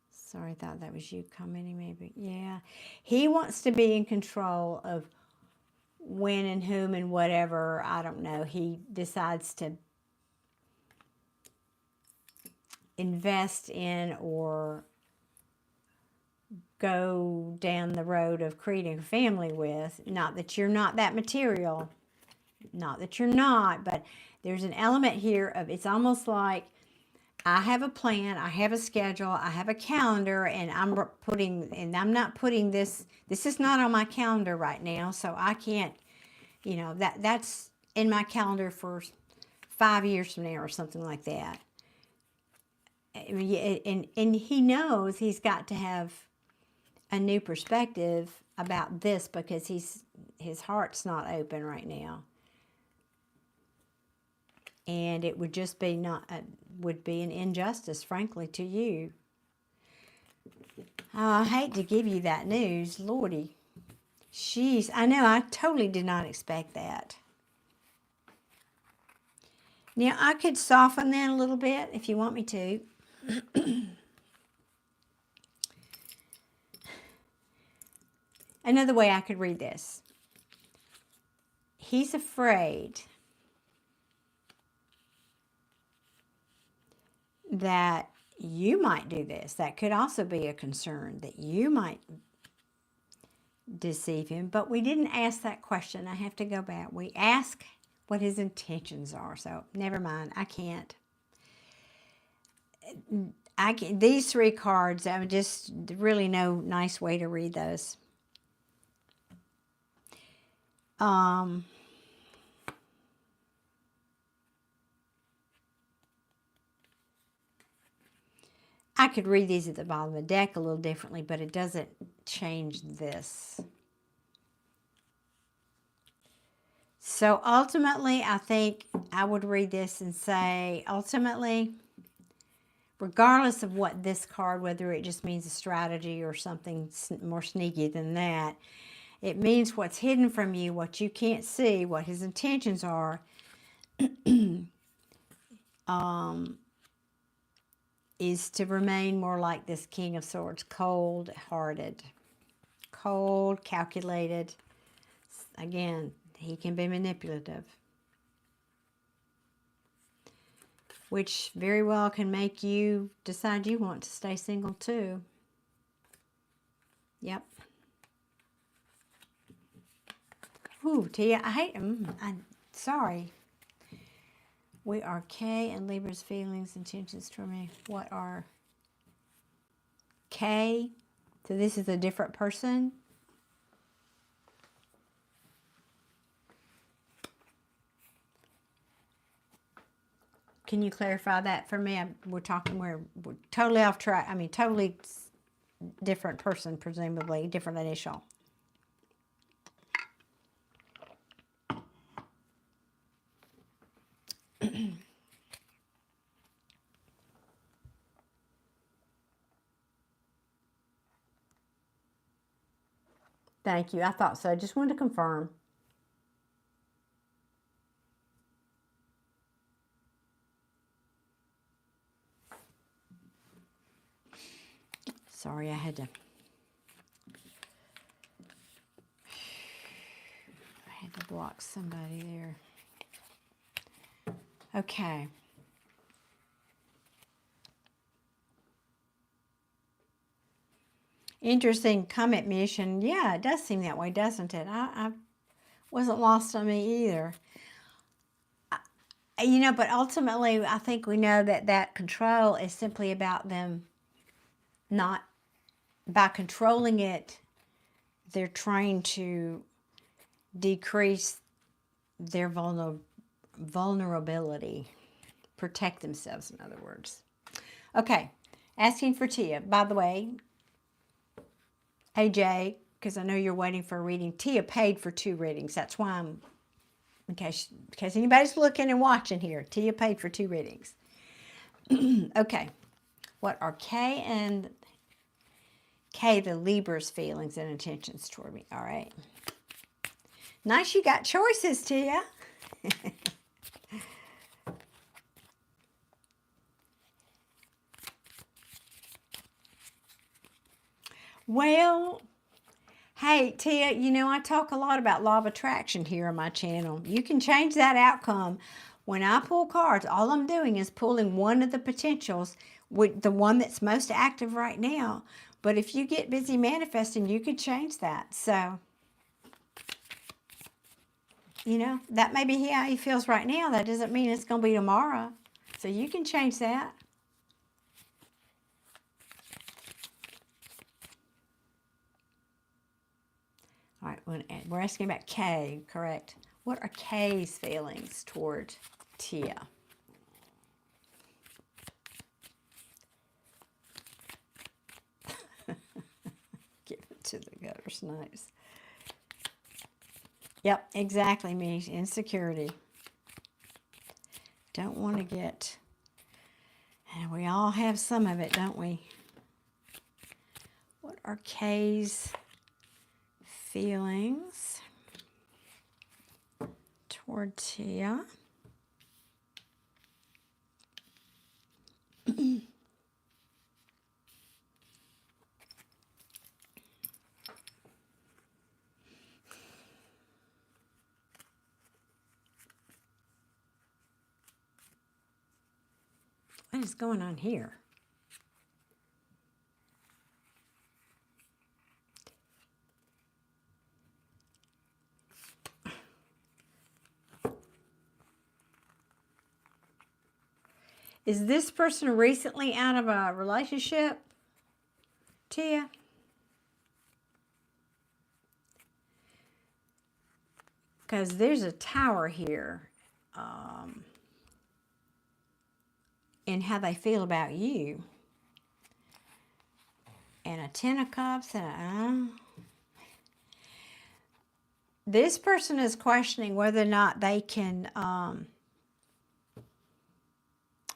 Sorry, I thought that was you commenting maybe. Yeah. He wants to be in control of when and whom and whatever. I don't know. He decides to invest in or go down the road of creating a family with. Not that you're not that material. Not that you're not, but there's an element here of, it's almost like I have a plan, I have a schedule, I have a calendar, and I'm not putting this is not on my calendar right now, so I can't, you know, that's in my calendar for 5 years from now or something like that. And he knows he's got to have a new perspective about this because his heart's not open right now. And it would just be would be an injustice, frankly, to you. Oh, I hate to give you that news, Lordy. Jeez, I know, I totally did not expect that. Now, I could soften that a little bit if you want me to. Another way I could read this. He's afraid that you might do this. That could also be a concern, that you might deceive him. But we didn't ask that question. I have to go back. We ask what his intentions are. So never mind. I can't. These 3 cards, I just really no nice way to read those. I could read these at the bottom of the deck a little differently, but it doesn't change this. So ultimately, I think I would read this and say, ultimately, regardless of what this card, whether it just means a strategy or something more sneaky than that, it means what's hidden from you, what you can't see, what his intentions are, is to remain more like this King of Swords, cold-hearted, cold, calculated. Again, he can be manipulative, which very well can make you decide you want to stay single too. Yep. Ooh, Tia, I hate him. I'm sorry. We are K and Libra's feelings, intentions toward me. What are K? So this is a different person. Can you clarify that for me? We're totally off track. I mean, totally different person, presumably, different initial. Thank you. I thought so. Just wanted to confirm. Sorry, I had to block somebody there. Okay. Interesting comment, Mission. Yeah, it does seem that way, doesn't it? I wasn't lost on me either. You know, but ultimately, I think we know that control is simply about them not, by controlling it, they're trying to decrease their vulnerability, protect themselves, in other words. Okay, asking for Tia. By the way, AJ, because I know you're waiting for a reading, Tia paid for 2 readings. That's why I'm, in case anybody's looking and watching here, Tia paid for 2 readings. Okay, What are the Libra's feelings and intentions toward me? All right. Nice, you got choices, Tia. Well, hey, Tia, you know, I talk a lot about law of attraction here on my channel. You can change that outcome. When I pull cards, all I'm doing is pulling one of the potentials, with the one that's most active right now. But if you get busy manifesting, you could change that. So, you know, that may be how he feels right now. That doesn't mean it's going to be tomorrow. So you can change that. All right, we're asking about Kay, correct? What are Kay's feelings toward Tia? Give it to the gutters, nice. Yep, exactly, me. Insecurity. Don't want to get, and we all have some of it, don't we? What are Kay's feelings toward Tia? What is going on here? Is this person recently out of a relationship, Tia? Because there's a tower here in how they feel about you. And a Ten of Cups and this person is questioning whether or not they can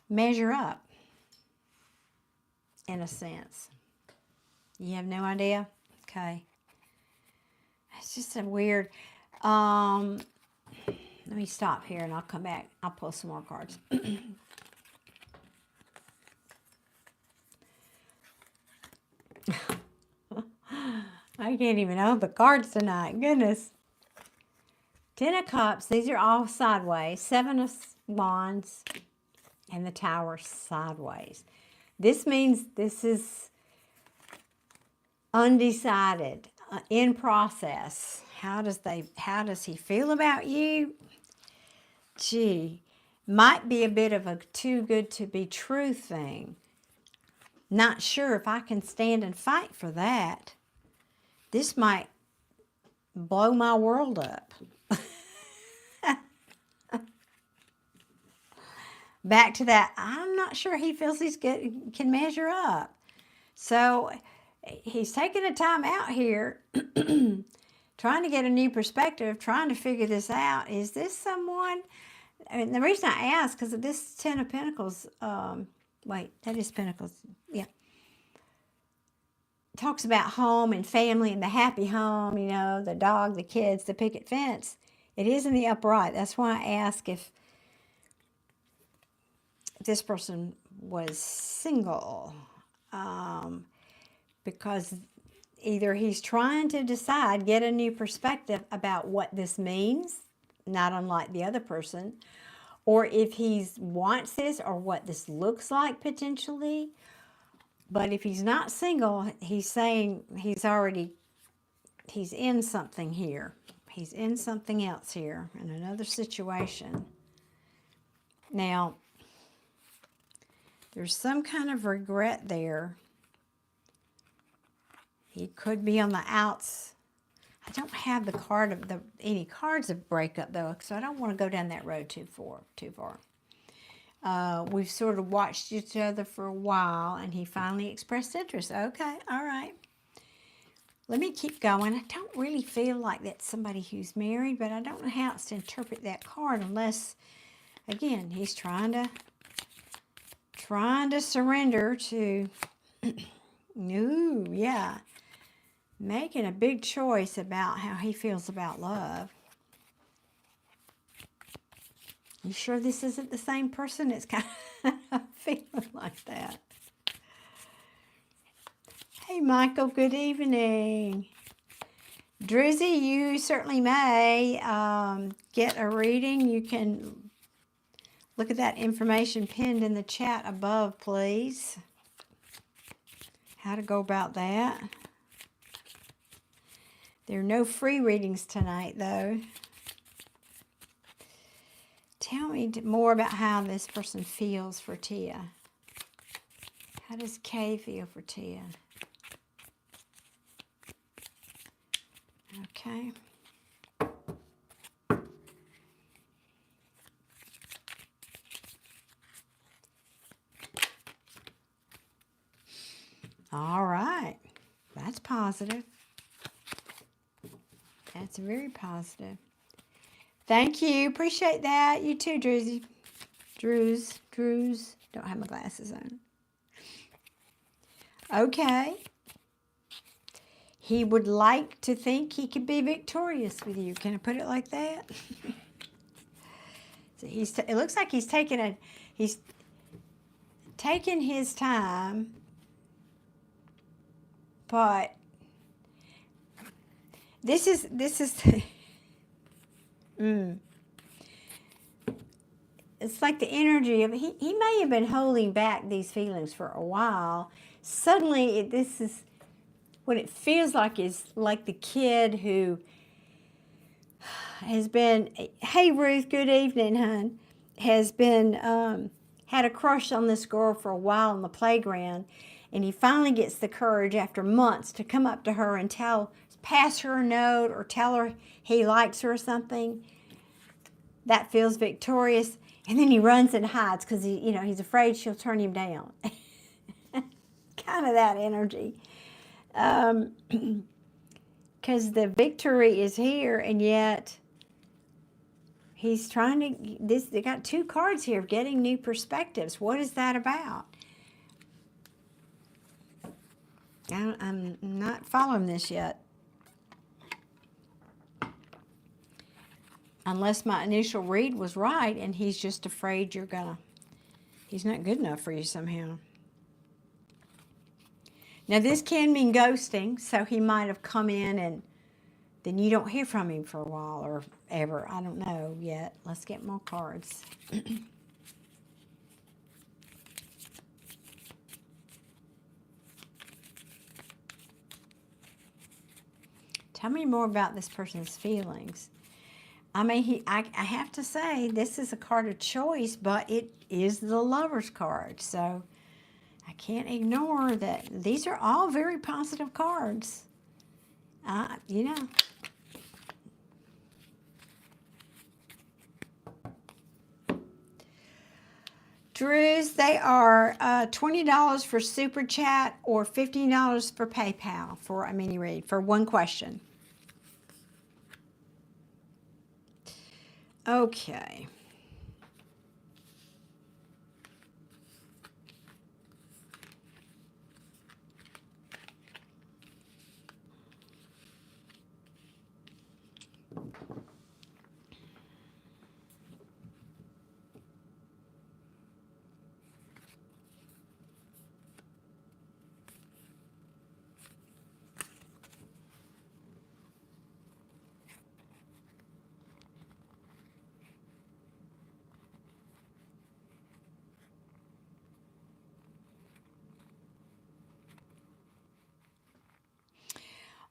measure up, in a sense. You have no idea? Okay. It's just a weird... let me stop here and I'll come back. I'll pull some more cards. I can't even hold the cards tonight. Goodness. Ten of Cups. These are all sideways. Seven of Wands. And the Tower sideways. This means this is undecided, in process. How does he feel about you? Gee, might be a bit of a too good to be true thing. Not sure if I can stand and fight for that. This might blow my world up. Back to that, I'm not sure he feels can measure up. So he's taking a time out here, trying to get a new perspective, trying to figure this out. Is this someone? And the reason I ask, because of this Ten of Pentacles, wait, that is Pentacles, yeah. Talks about home and family and the happy home, you know, the dog, the kids, the picket fence. It is in the upright. That's why I ask if this person was single. Because either he's trying to decide, get a new perspective about what this means, not unlike the other person, or if he wants this or what this looks like potentially. But if he's not single, he's saying he's in something here. He's in something else here, in another situation. Now, there's some kind of regret there. He could be on the outs. I don't have the card of any cards of breakup though, so I don't want to go down that road too far. We've sort of watched each other for a while, and he finally expressed interest. Okay, all right. Let me keep going. I don't really feel like that's somebody who's married, but I don't know how else to interpret that card unless, again, he's trying trying to surrender to, ooh, yeah, making a big choice about how he feels about love. You sure this isn't the same person? It's kind of feeling like that. Hey, Michael, good evening. Drizzy, you certainly may get a reading. You can look at that information pinned in the chat above, please. How to go about that. There are no free readings tonight, though. Tell me more about how this person feels for Tia. How does Kay feel for Tia? Okay. All right. That's positive. That's very positive. Thank you. Appreciate that. You too, Druzy. Drews. Don't have my glasses on. Okay. He would like to think he could be victorious with you. Can I put it like that? So it looks like he's taking his time, but this is it's like the energy of he may have been holding back these feelings for a while. Suddenly this is what it feels like, is like the kid who has been, hey Ruth, good evening, hon, has been had a crush on this girl for a while on the playground, and he finally gets the courage after months to come up to her and pass her a note or tell her he likes her or something. That feels victorious. And then he runs and hides because he's afraid she'll turn him down. Kind of that energy. Because the victory is here, and yet he's trying to, they got two cards here of getting new perspectives. What is that about? I'm not following this yet. Unless my initial read was right and he's just afraid he's not good enough for you somehow. Now this can mean ghosting, so he might have come in and then you don't hear from him for a while or ever. I don't know yet. Let's get more cards. Tell me more about this person's feelings. I mean, I have to say, this is a card of choice, but it is the Lover's card. So I can't ignore that. These are all very positive cards. Drews, they are $20 for Super Chat or $15 for PayPal for a mini read for one question. Okay.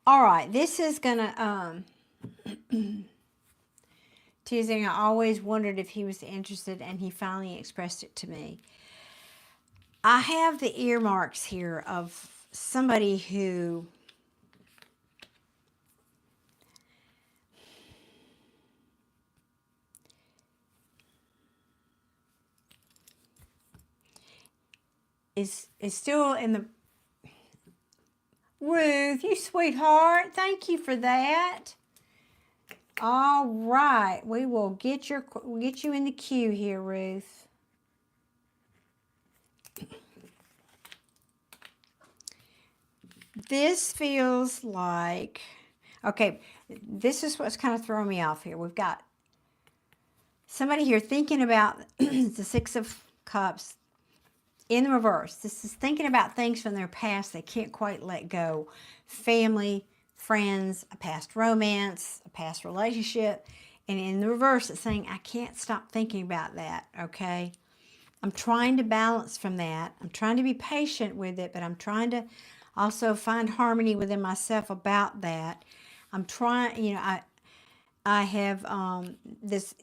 All right, this is gonna teasing. I always wondered if he was interested, and he finally expressed it to me. I have the earmarks here of somebody who is still in the Ruth, you sweetheart. Thank you for that. All right, we'll get you in the queue here, Ruth. This feels like, okay, this is what's kind of throwing me off here. We've got somebody here thinking about the Six of Cups in the reverse. This is thinking about things from their past they can't quite let go. Family, friends, a past romance, a past relationship. And in the reverse, it's saying, I can't stop thinking about that, okay? I'm trying to balance from that. I'm trying to be patient with it, but I'm trying to also find harmony within myself about that. I'm trying, you know, I have this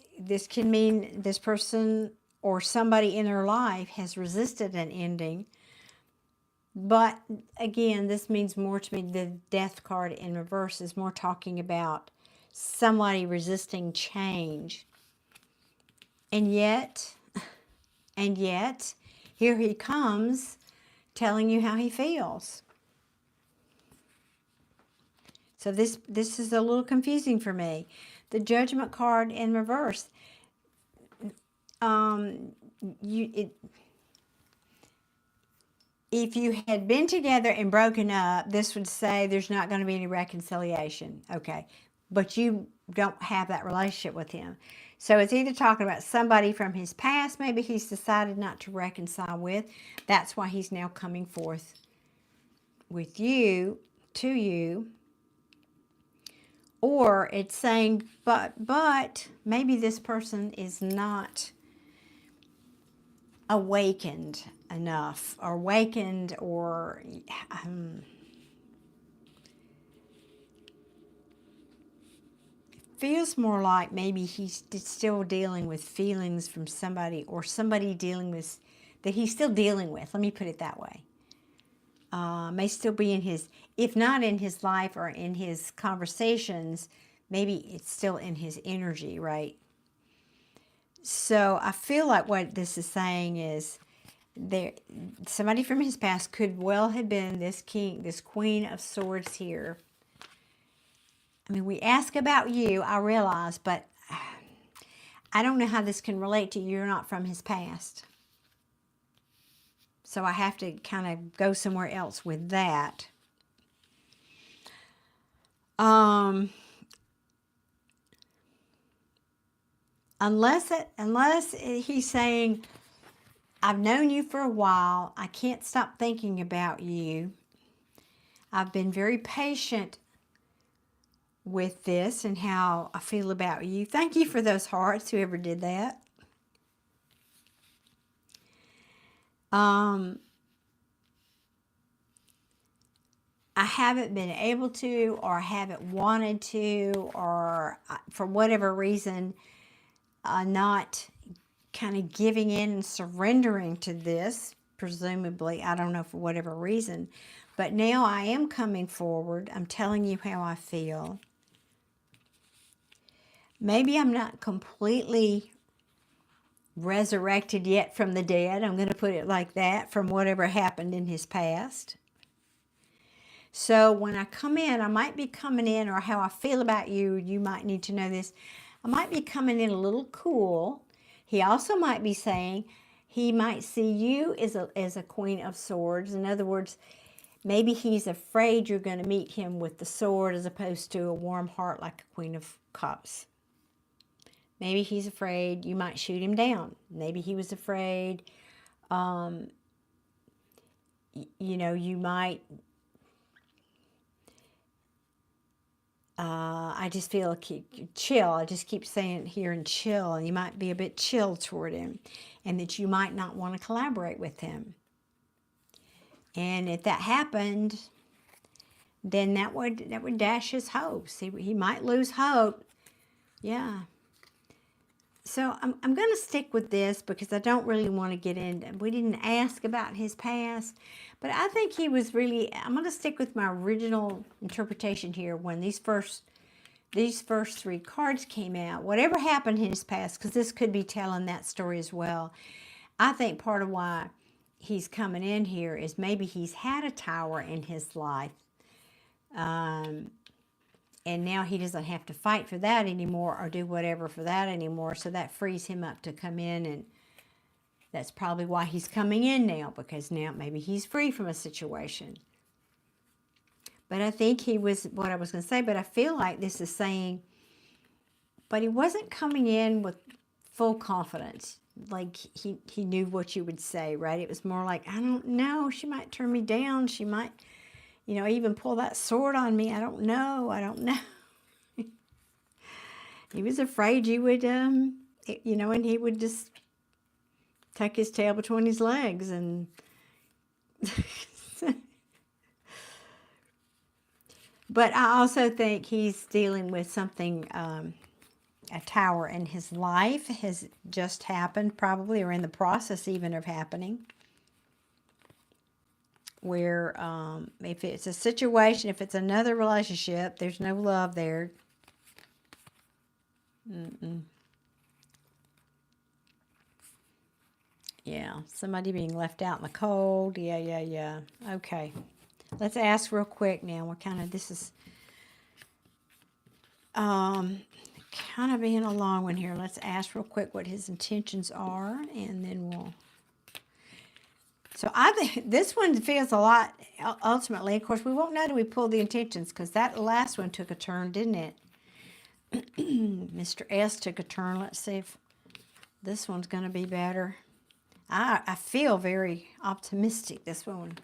can mean this person or somebody in their life has resisted an ending. But again, this means more to me. The death card in reverse is more talking about somebody resisting change. And yet, here he comes telling you how he feels. So this is a little confusing for me. The Judgment card in reverse. If you had been together and broken up, this would say there's not going to be any reconciliation. Okay. But you don't have that relationship with him. So it's either talking about somebody from his past, maybe he's decided not to reconcile with. That's why he's now coming forth with you, to you. Or it's saying, but maybe this person is not awakened enough, or awakened, or feels more like maybe he's still dealing with feelings from somebody, or somebody dealing with, that he's still dealing with. Let me put it that way. May still be in his, if not in his life or in his conversations, maybe it's still in his energy, right? So I feel like what this is saying is there, somebody from his past could well have been this king, this Queen of Swords here. I mean, we ask about you, I realize, but I don't know how this can relate to you. You're not from his past. So I have to kind of go somewhere else with that. Unless he's saying, I've known you for a while. I can't stop thinking about you. I've been very patient with this and how I feel about you. Thank you for those hearts, whoever did that. I haven't been able to, or I haven't wanted to, or for whatever reason, not kind of giving in and surrendering to this, presumably. I don't know, for whatever reason. But now I am coming forward. I'm telling you how I feel. Maybe I'm not completely resurrected yet from the dead. I'm going to put it like that, from whatever happened in his past. So when I come in, I might be coming in, or how I feel about you, you might need to know this. I might be coming in a little cool. He also might be saying he might see you as a Queen of Swords. In other words, maybe he's afraid you're going to meet him with the sword as opposed to a warm heart like a Queen of Cups. Maybe he's afraid you might shoot him down. Maybe he was afraid, you know, you might... I just feel chill. I just keep saying here and chill, and you might be a bit chill toward him, and that you might not want to collaborate with him. And if that happened, then that would dash his hopes. He might lose hope. Yeah. So I'm going to stick with this because I don't really want to get into, we didn't ask about his past, but I think he was really, I'm going to stick with my original interpretation here when these first three cards came out. Whatever happened in his past, because this could be telling that story as well. I think part of why he's coming in here is maybe he's had a tower in his life. And now he doesn't have to fight for that anymore or do whatever for that anymore. So that frees him up to come in, and that's probably why he's coming in now, because now maybe he's free from a situation. But I think he was, what I was going to say, but I feel like this is saying, but he wasn't coming in with full confidence. Like he knew what you would say, right? It was more like, I don't know. She might turn me down. She might, even pull that sword on me. I don't know. I don't know. He was afraid you would, and he would just tuck his tail between his legs and but I also think he's dealing with something, a tower in his life has just happened, probably, or in the process even of happening, where if it's a situation, if it's another relationship, there's no love there. Yeah, somebody being left out in the cold. Yeah. Okay. Let's ask real quick now. We're kind of, this is kind of being a long one here. Let's ask real quick what his intentions are, and then we'll. So I think this one feels a lot, ultimately. Of course, we won't know till we pull the intentions, because that last one took a turn, didn't it? Mr. S took a turn. Let's see if this one's going to be better. I feel very optimistic this one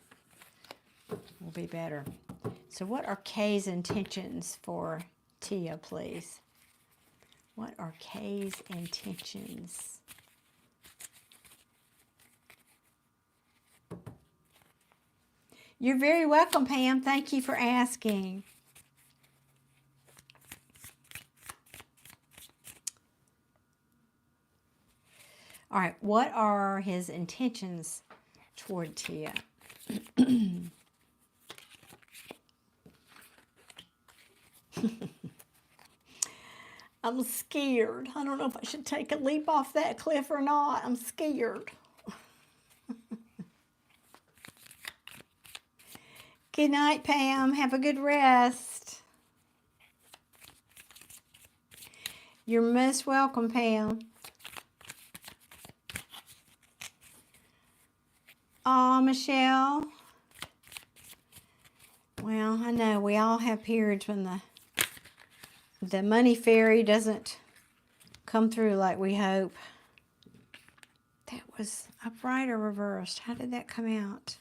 will be better. So what are Kay's intentions for Tia, please? What are Kay's intentions? You're very welcome, Pam. Thank you for asking. All right, what are his intentions toward Tia? I'm scared. I don't know if I should take a leap off that cliff or not. I'm scared. Good night, Pam. Have a good rest. You're most welcome, Pam. Aw, Michelle. Well, I know we all have periods when the money fairy doesn't come through like we hope. That was upright or reversed? How did that come out?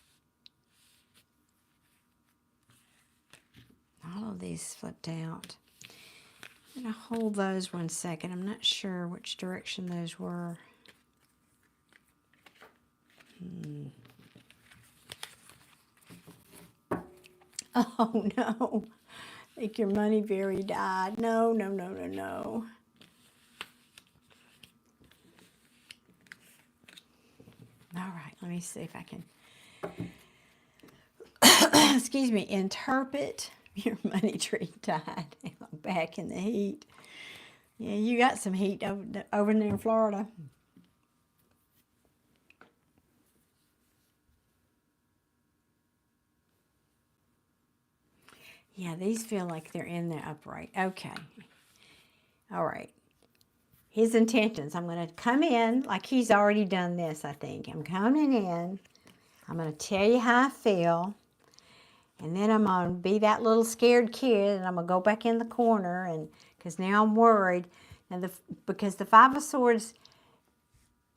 All of these flipped out. I'm going to hold those 1 second. I'm not sure which direction those were. Oh, no. I think your money fairy died. No. All right, let me see if I can, excuse me, interpret. Your money tree died. I'm back in the heat. Yeah, you got some heat over there in Florida. Yeah, these feel like they're in there upright. Okay. All right. His intentions. I'm going to come in like he's already done this, I think. I'm coming in. I'm going to tell you how I feel. And then I'm going to be that little scared kid, and I'm going to go back in the corner, and because now I'm worried. And because the Five of Swords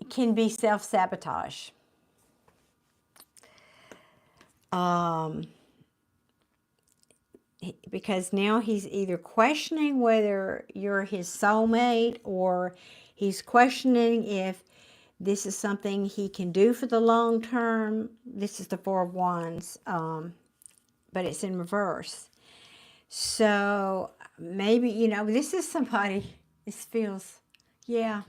can be self-sabotage. Because now he's either questioning whether you're his soulmate, or he's questioning if this is something he can do for the long term. This is the Four of Wands, but it's in reverse. So maybe, this is somebody, this feels, yeah,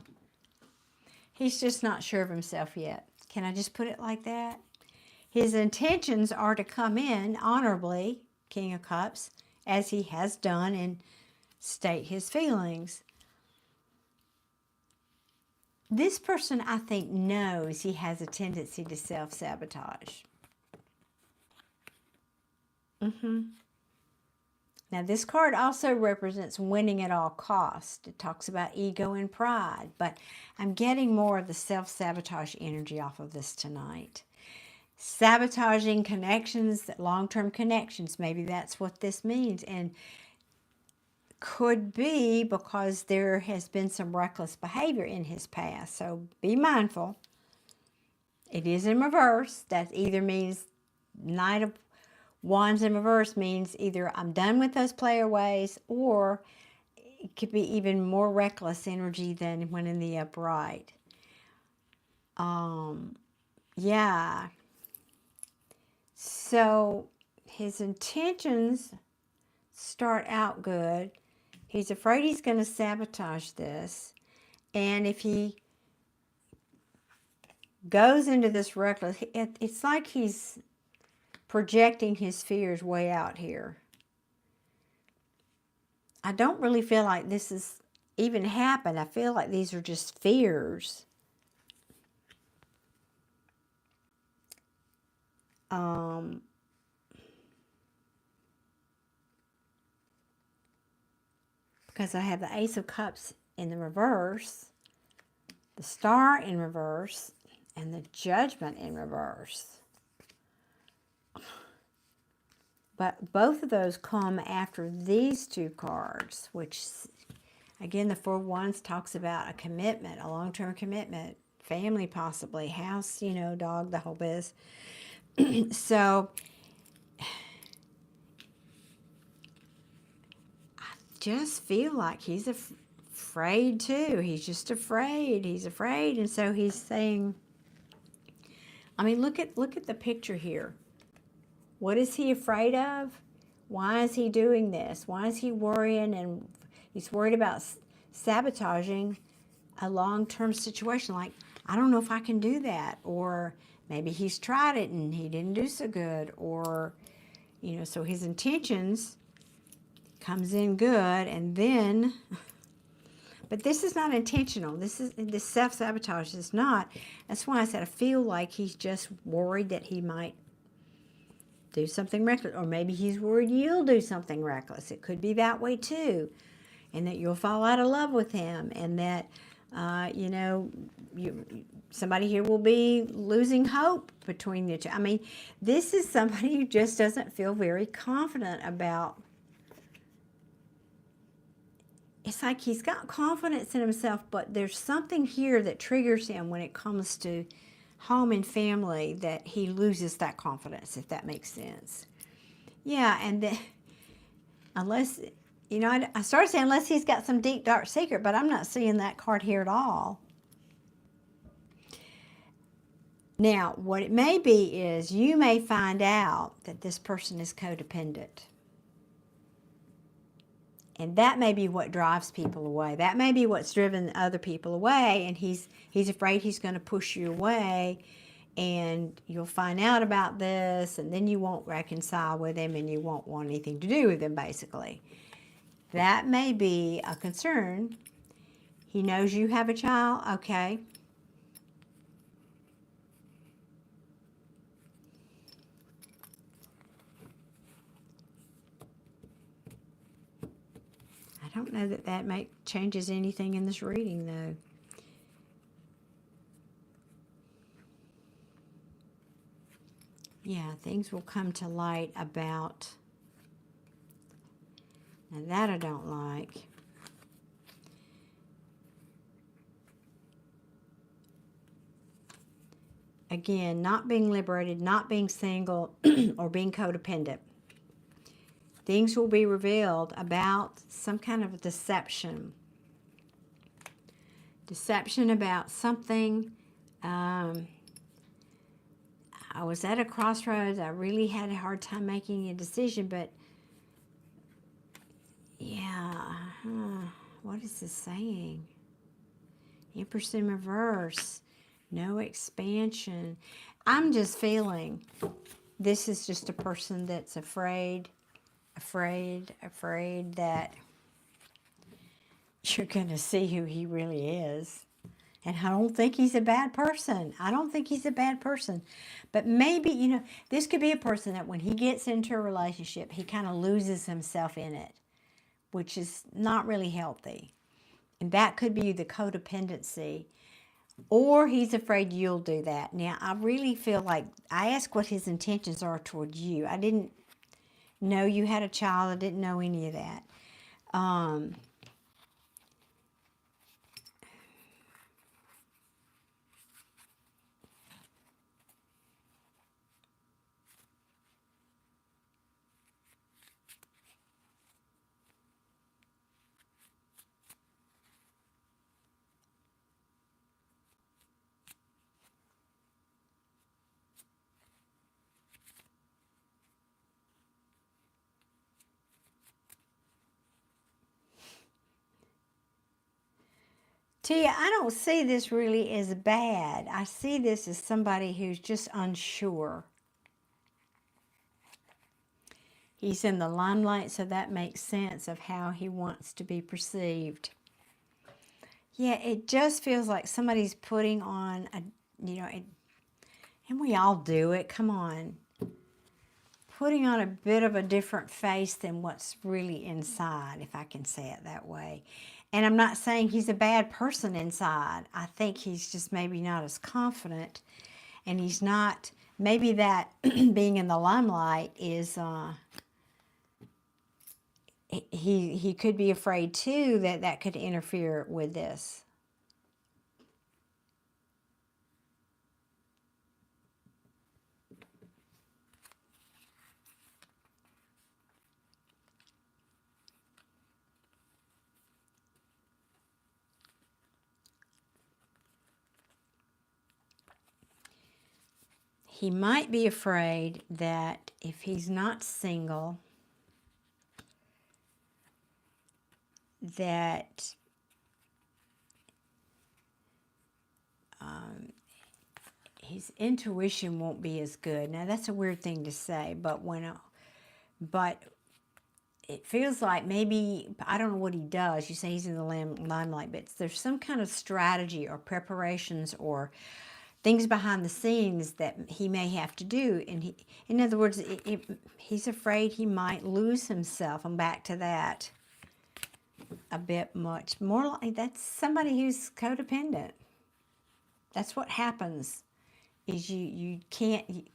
he's just not sure of himself yet. Can I just put it like that? His intentions are to come in honorably, King of Cups, as he has done, and state his feelings. This person, I think, knows he has a tendency to self-sabotage. Now, this card also represents winning at all costs. It talks about ego and pride, but I'm getting more of the self-sabotage energy off of this tonight. sabotaging connections, long-term connections. Maybe that's what this means. And could be because there has been some reckless behavior in his past. So be mindful. It is in reverse. That either means Knight of Wands in reverse means either I'm done with those player ways, or it could be even more reckless energy than when in the upright. Yeah. So his intentions start out good. He's afraid he's going to sabotage this. And if he goes into this reckless, it's like he's projecting his fears way out here. I don't really feel like this is even happened. I feel like these are just fears. Because I have the Ace of Cups in the reverse, the Star in reverse, and the Judgment in reverse. But both of those come after these two cards, which, again, the Four of Wands talks about a commitment, a long-term commitment, family possibly, house, you know, dog, the whole biz. So I just feel like he's afraid too. He's just afraid. He's afraid. And so he's saying, I mean, look at the picture here. What is he afraid of? Why is he doing this? Why is he worrying? And he's worried about sabotaging a long-term situation. Like, I don't know if I can do that. Or maybe he's tried it and he didn't do so good. Or, you know, so his intentions comes in good, and then, but this is not intentional. This self-sabotage is not. That's why I said I feel like he's just worried that he might do something reckless, or maybe he's worried you'll do something reckless. It could be that way too, and that you'll fall out of love with him, and that you know, somebody here will be losing hope between the two. I mean, this is somebody who just doesn't feel very confident about. It's like he's got confidence in himself, but there's something here that triggers him when it comes to home and family, that he loses that confidence, if that makes sense. Yeah, and then, unless, you know, I started saying unless he's got some deep, dark secret, but I'm not seeing that card here at all. Now, what it may be is you may find out that this person is codependent. And that may be what drives people away. That may be what's driven other people away, and he's afraid he's going to push you away, and you'll find out about this, and then you won't reconcile with him, and you won't want anything to do with him, basically. That may be a concern. He knows you have a child. Okay. I don't know that changes anything in this reading, though. Yeah, things will come to light about. Now that I don't like. Again, not being liberated, not being single, or being codependent. Things will be revealed about some kind of a deception. Deception about something. I was at a crossroads. I really had a hard time making a decision, but yeah, what is this saying? Empress in reverse. No expansion. I'm just feeling this is just a person that's afraid that you're going to see who he really is. And I don't think he's a bad person. I don't think he's a bad person. But maybe, you know, this could be a person that when he gets into a relationship, he kind of loses himself in it, which is not really healthy. And that could be the codependency. or he's afraid you'll do that. Now, I really feel like I asked what his intentions are towards you. I didn't know you had a child. I didn't know any of that. Um, Tia, I don't see this really as bad. I see this as somebody who's just unsure. He's in the limelight, so that makes sense of how he wants to be perceived. Yeah, it just feels like somebody's putting on a, and we all do it, come on. Putting on a bit of a different face than what's really inside, if I can say it that way. And I'm not saying he's a bad person inside. I think he's just maybe not as confident, and he's not, maybe that being in the limelight is, he could be afraid too that that could interfere with this. He might be afraid that if he's not single, that his intuition won't be as good. Now that's a weird thing to say, but but it feels like maybe, I don't know what he does. You say he's in the limelight, but there's some kind of strategy or preparations or things behind the scenes that he may have to do. And he, in other words, he's afraid he might lose himself. I'm back to that a bit much. More like that's somebody who's codependent. That's what happens, is you can't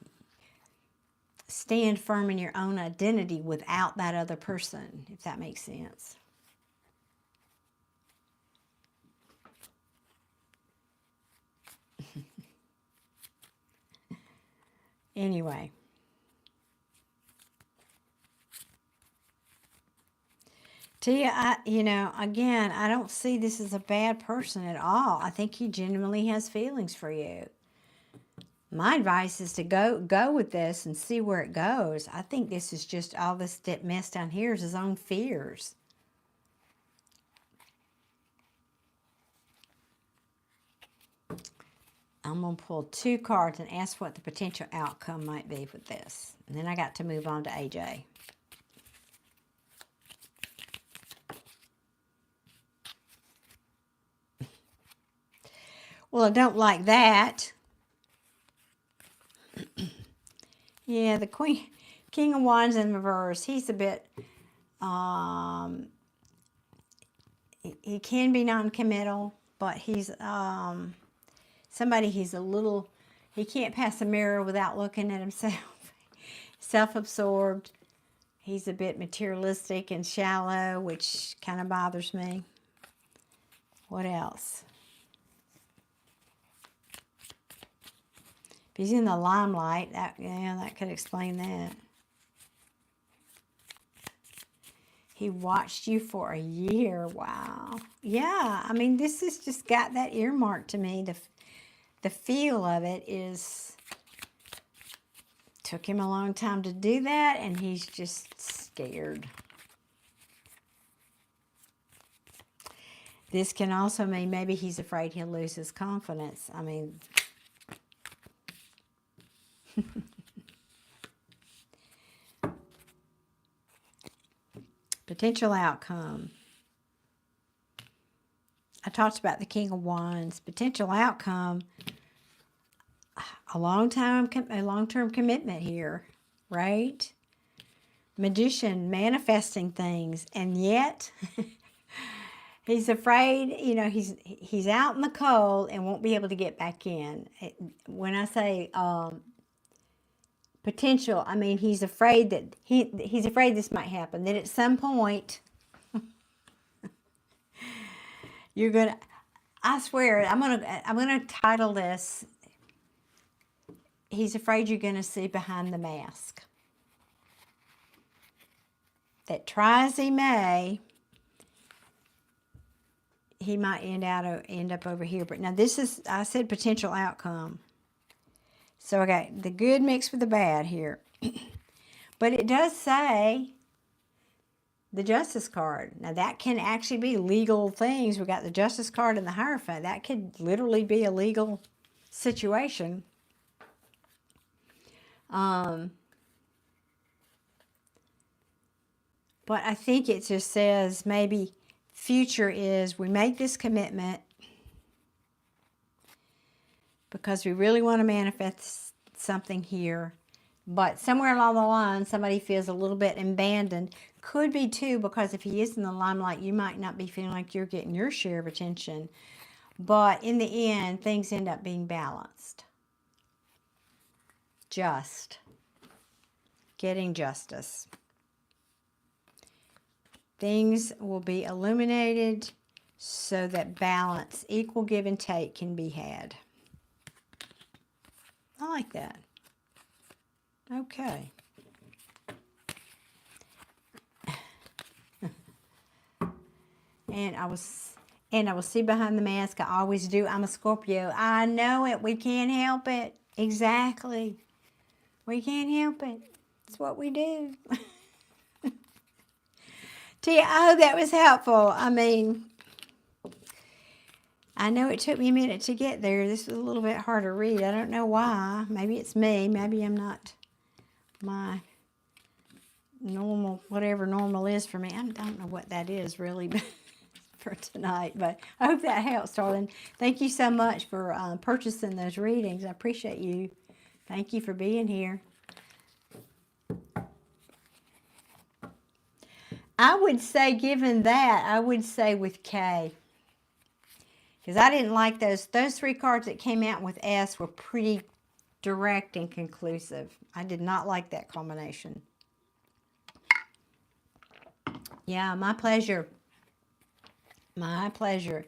stand firm in your own identity without that other person, if that makes sense. Anyway. Tia, again, I don't see this as a bad person at all. I think he genuinely has feelings for you. My advice is to go with this and see where it goes. I think this is just all this mess down here is his own fears. I'm going to pull 2 cards and ask what the potential outcome might be with this. And then I got to move on to AJ. Well, I don't like that. Yeah, the King of Wands in reverse. He's a bit, he can be non-committal, but he's, somebody he's a little, he can't pass a mirror without looking at himself. Self-absorbed. He's a bit materialistic and shallow, which kind of bothers me. What else? If he's in the limelight, that could explain that. He watched you for a year. Wow. Yeah, I mean, this has just got that earmark to me. The feel of it is, took him a long time to do that, and he's just scared. This can also mean maybe he's afraid he'll lose his confidence. I mean, potential outcome. I talked about the King of Wands. Potential outcome, a long-term commitment here, right? Magician, manifesting things, and yet He's afraid, you know, he's out in the cold and won't be able to get back in. When I say potential, I mean he's afraid that he's afraid this might happen. That at some point you're gonna. I swear, I'm gonna title this. He's afraid you're gonna see behind the mask. That try as he may, he might end up over here. But now this is, I said potential outcome. So okay, the good mixed with the bad here. But it does say the Justice card. Now that can actually be legal things. We got the Justice card and the Hierophant. That could literally be a legal situation. But I think it just says maybe future is we make this commitment because we really want to manifest something here. But somewhere along the line, somebody feels a little bit abandoned. Could be too, because if he is in the limelight, you might not be feeling like you're getting your share of attention. But in the end, things end up being balanced. Just. Getting justice. Things will be illuminated so that balance, equal give and take can be had. I like that. Okay. And I will see behind the mask. I always do. I'm a Scorpio. I know it. We can't help it. Exactly. We can't help it. It's what we do. Tia, I hope that was helpful. I mean, I know it took me a minute to get there. This was a little bit hard to read. I don't know why. Maybe it's me. Maybe I'm not my normal, whatever normal is for me. I don't know what that is really for tonight. But I hope that helps, darling. Thank you so much for purchasing those readings. I appreciate you. Thank you for being here. I would say, given that, I would say with K. Because I didn't like those. Those three cards that came out with S were pretty direct and conclusive. I did not like that combination. Yeah, my pleasure. My pleasure.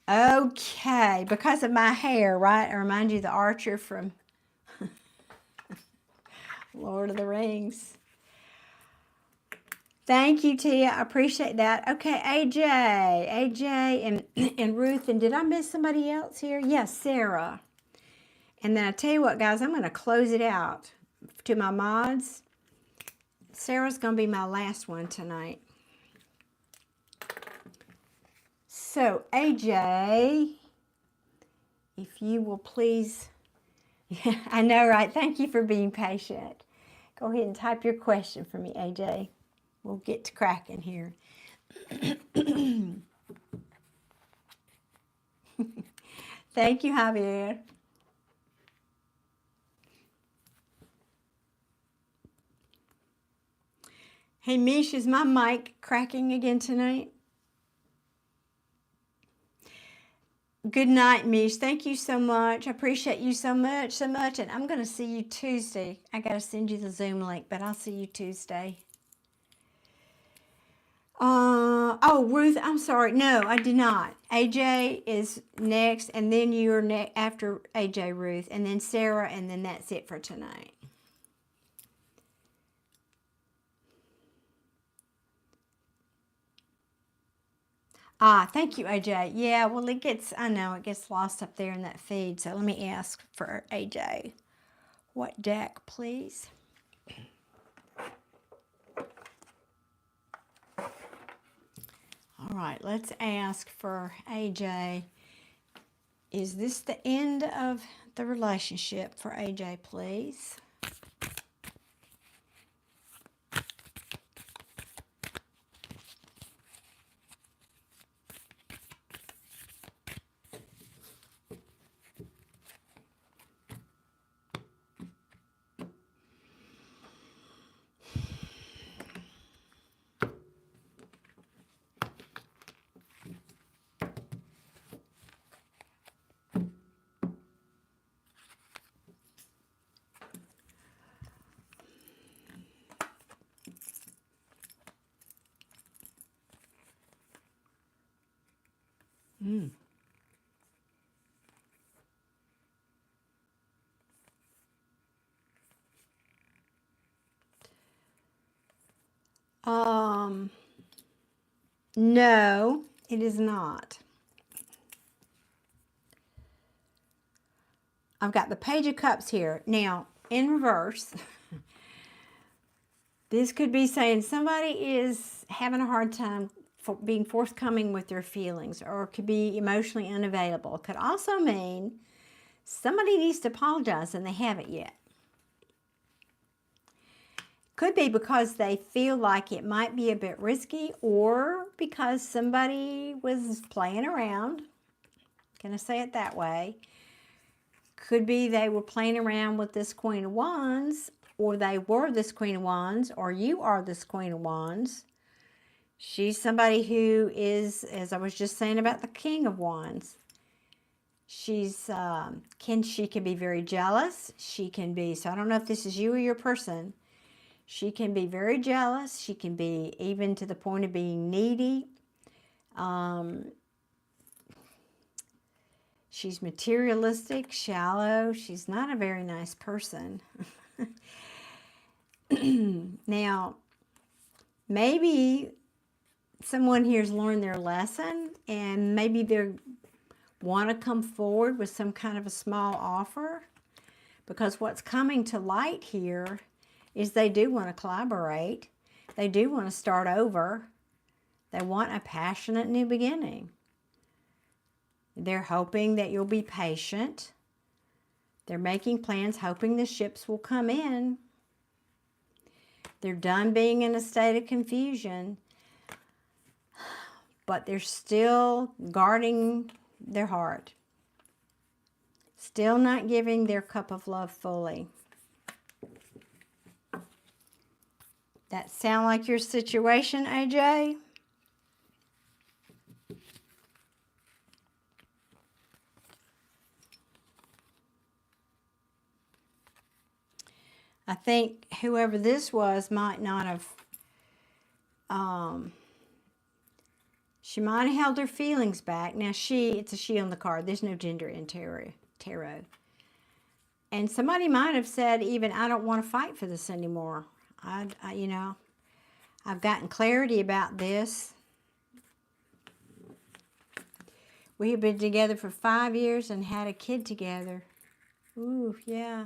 Okay, because of my hair, right? I remind you of the archer from Lord of the Rings. Thank you, Tia. I appreciate that. Okay, AJ and Ruth. And did I miss somebody else here? Yes, Sarah. And then I tell you what, guys, I'm going to close it out to my mods. Sarah's going to be my last one tonight. So, AJ, if you will please. Yeah, I know, right? Thank you for being patient. Go ahead and type your question for me, AJ. We'll get to cracking here. Thank you, Javier. Hey, Mish, is my mic cracking again tonight? Good night, Mish. Thank you so much. I appreciate you so much. And I'm going to see you Tuesday. I got to send you the Zoom link, but I'll see you Tuesday. Oh, Ruth, I'm sorry. No, I did not. AJ is next, and then you're after AJ, Ruth, and then Sarah, and then that's it for tonight. Thank you, AJ. Yeah, well, I know it gets lost up there in that feed, so let me ask for AJ. What deck, please? All right, let's ask for AJ. Is this the end of the relationship for AJ, please? Mm. No, it is not. I've got the Page of Cups here. Now, in reverse, this could be saying somebody is having a hard time being forthcoming with their feelings, or could be emotionally unavailable. It could also mean somebody needs to apologize and they haven't yet. Could be because they feel like it might be a bit risky, or because somebody was playing around. Can I say it that way? Could be they were playing around with this Queen of Wands, or they were this Queen of Wands, or you are this Queen of Wands. She's somebody who is, as I was just saying about the King of Wands, she's she can be very jealous. She can be, so I don't know if this is you or your person. She can be very jealous. She can be even to the point of being needy. She's materialistic, shallow. She's not a very nice person. Now, maybe someone here's learned their lesson, and maybe they want to come forward with some kind of a small offer, because what's coming to light here is they do want to collaborate. They do want to start over. They want a passionate new beginning. They're hoping that you'll be patient. They're making plans, hoping the ships will come in. They're done being in a state of confusion, but they're still guarding their heart. Still not giving their cup of love fully. That sound like your situation, AJ? I think whoever this was might not have, she might have held her feelings back. Now it's a she on the card. There's no gender in tarot. And somebody might have said even, I don't want to fight for this anymore. You know, I've gotten clarity about this. We have been together for 5 years and had a kid together. Ooh, yeah.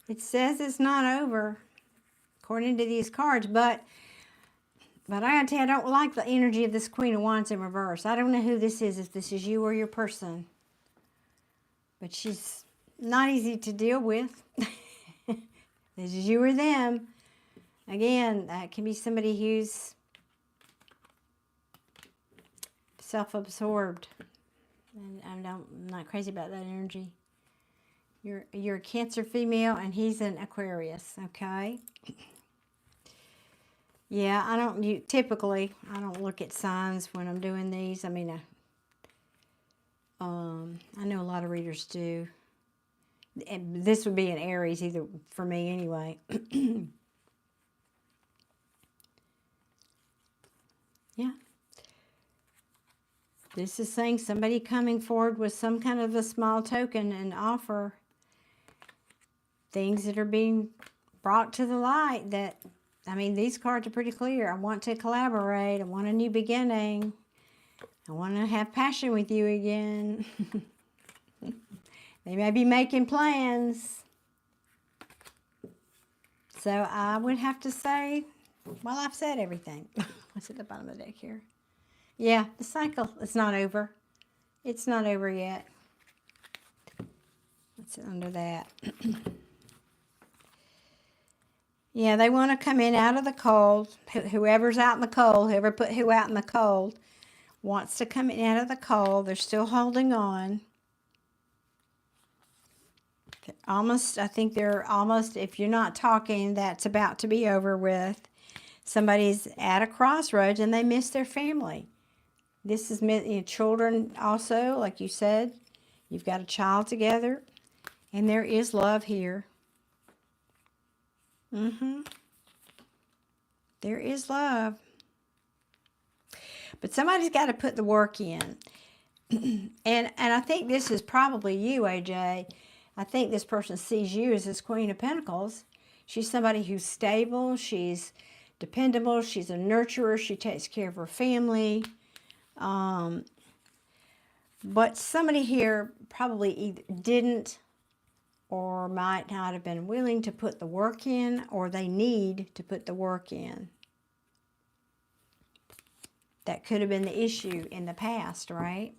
It says it's not over, according to these cards, but I gotta tell you, I don't like the energy of this Queen of Wands in reverse. I don't know who this is, if this is you or your person, but she's not easy to deal with. This is you or them. Again, that can be somebody who's self-absorbed, and I'm not crazy about that energy. You're a Cancer female, and he's an Aquarius, okay? Yeah, typically, I don't look at signs when I'm doing these. I mean, I know a lot of readers do. And this would be an Aries, either for me anyway. Yeah. This is saying somebody coming forward with some kind of a small token and offer. Things that are being brought to the light that, I mean, these cards are pretty clear. I want to collaborate. I want a new beginning. I want to have passion with you again. They may be making plans. So I would have to say, well, I've said everything. What's at the bottom of the deck here? Yeah, the cycle is not over. It's not over yet. What's under that? Yeah, they want to come in out of the cold. Whoever's out in the cold, whoever put who out in the cold, wants to come in out of the cold. They're still holding on. I think they're almost, if you're not talking, that's about to be over with. Somebody's at a crossroads and they miss their family. This is children also, like you said. You've got a child together, and there is love here. There is love. But somebody's got to put the work in. And I think this is probably you, AJ. I think this person sees you as this Queen of Pentacles. She's somebody who's stable. She's dependable. She's a nurturer. She takes care of her family. But somebody here probably either didn't or might not have been willing to put the work in, or they need to put the work in. That could have been the issue in the past, right?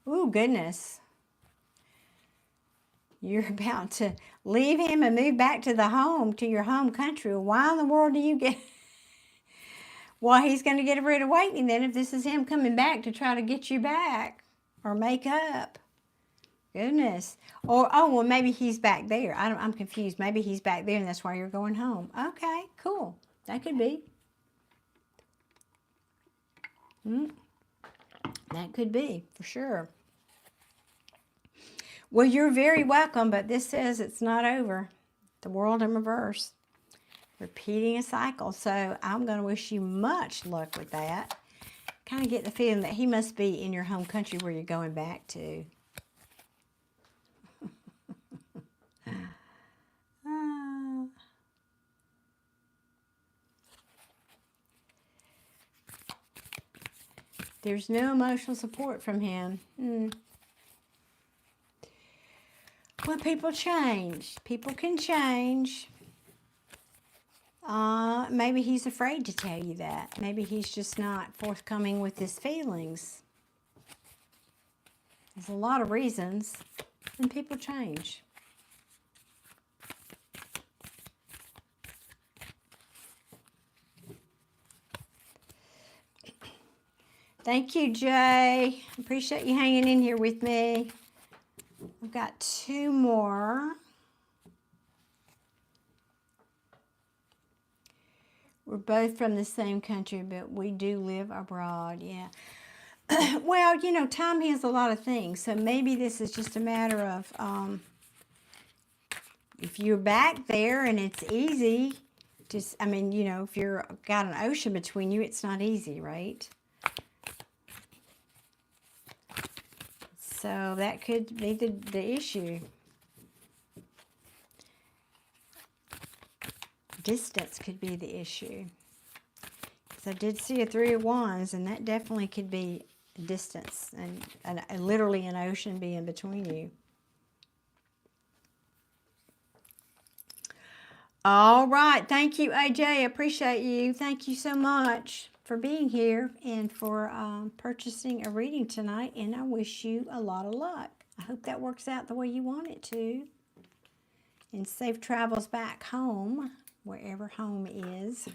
Ooh, goodness. You're about to leave him and move back to the home, to your home country. Why in the world do you get... Well, he's going to get a rude awakening then if this is him coming back to try to get you back or make up. Goodness. Or, oh, well, maybe he's back there. I'm confused. Maybe he's back there and that's why you're going home. Okay, cool. That could be. That could be, for sure. Well, you're very welcome, but this says it's not over. The world in reverse. Repeating a cycle. So I'm going to wish you much luck with that. Kind of get the feeling that he must be in your home country where you're going back to. There's no emotional support from him. Well, people change. People can change. Maybe he's afraid to tell you that. Maybe he's just not forthcoming with his feelings. There's a lot of reasons, and people change. Thank you, Jay. Appreciate you hanging in here with me. We've got two more. We're both from the same country, but we do live abroad, yeah. Well, you know, time heals a lot of things, so maybe this is just a matter of if you're back there and it's easy, just, I mean, you know, if you're got an ocean between you, it's not easy, right? So that could be the issue. Distance could be the issue. Because I did see a 3 of Wands, and that definitely could be distance and literally an ocean being between you. All right. Thank you, AJ. Appreciate you. Thank you so much for being here and for purchasing a reading tonight, and I wish you a lot of luck. I hope that works out the way you want it to. And safe travels back home, wherever home is.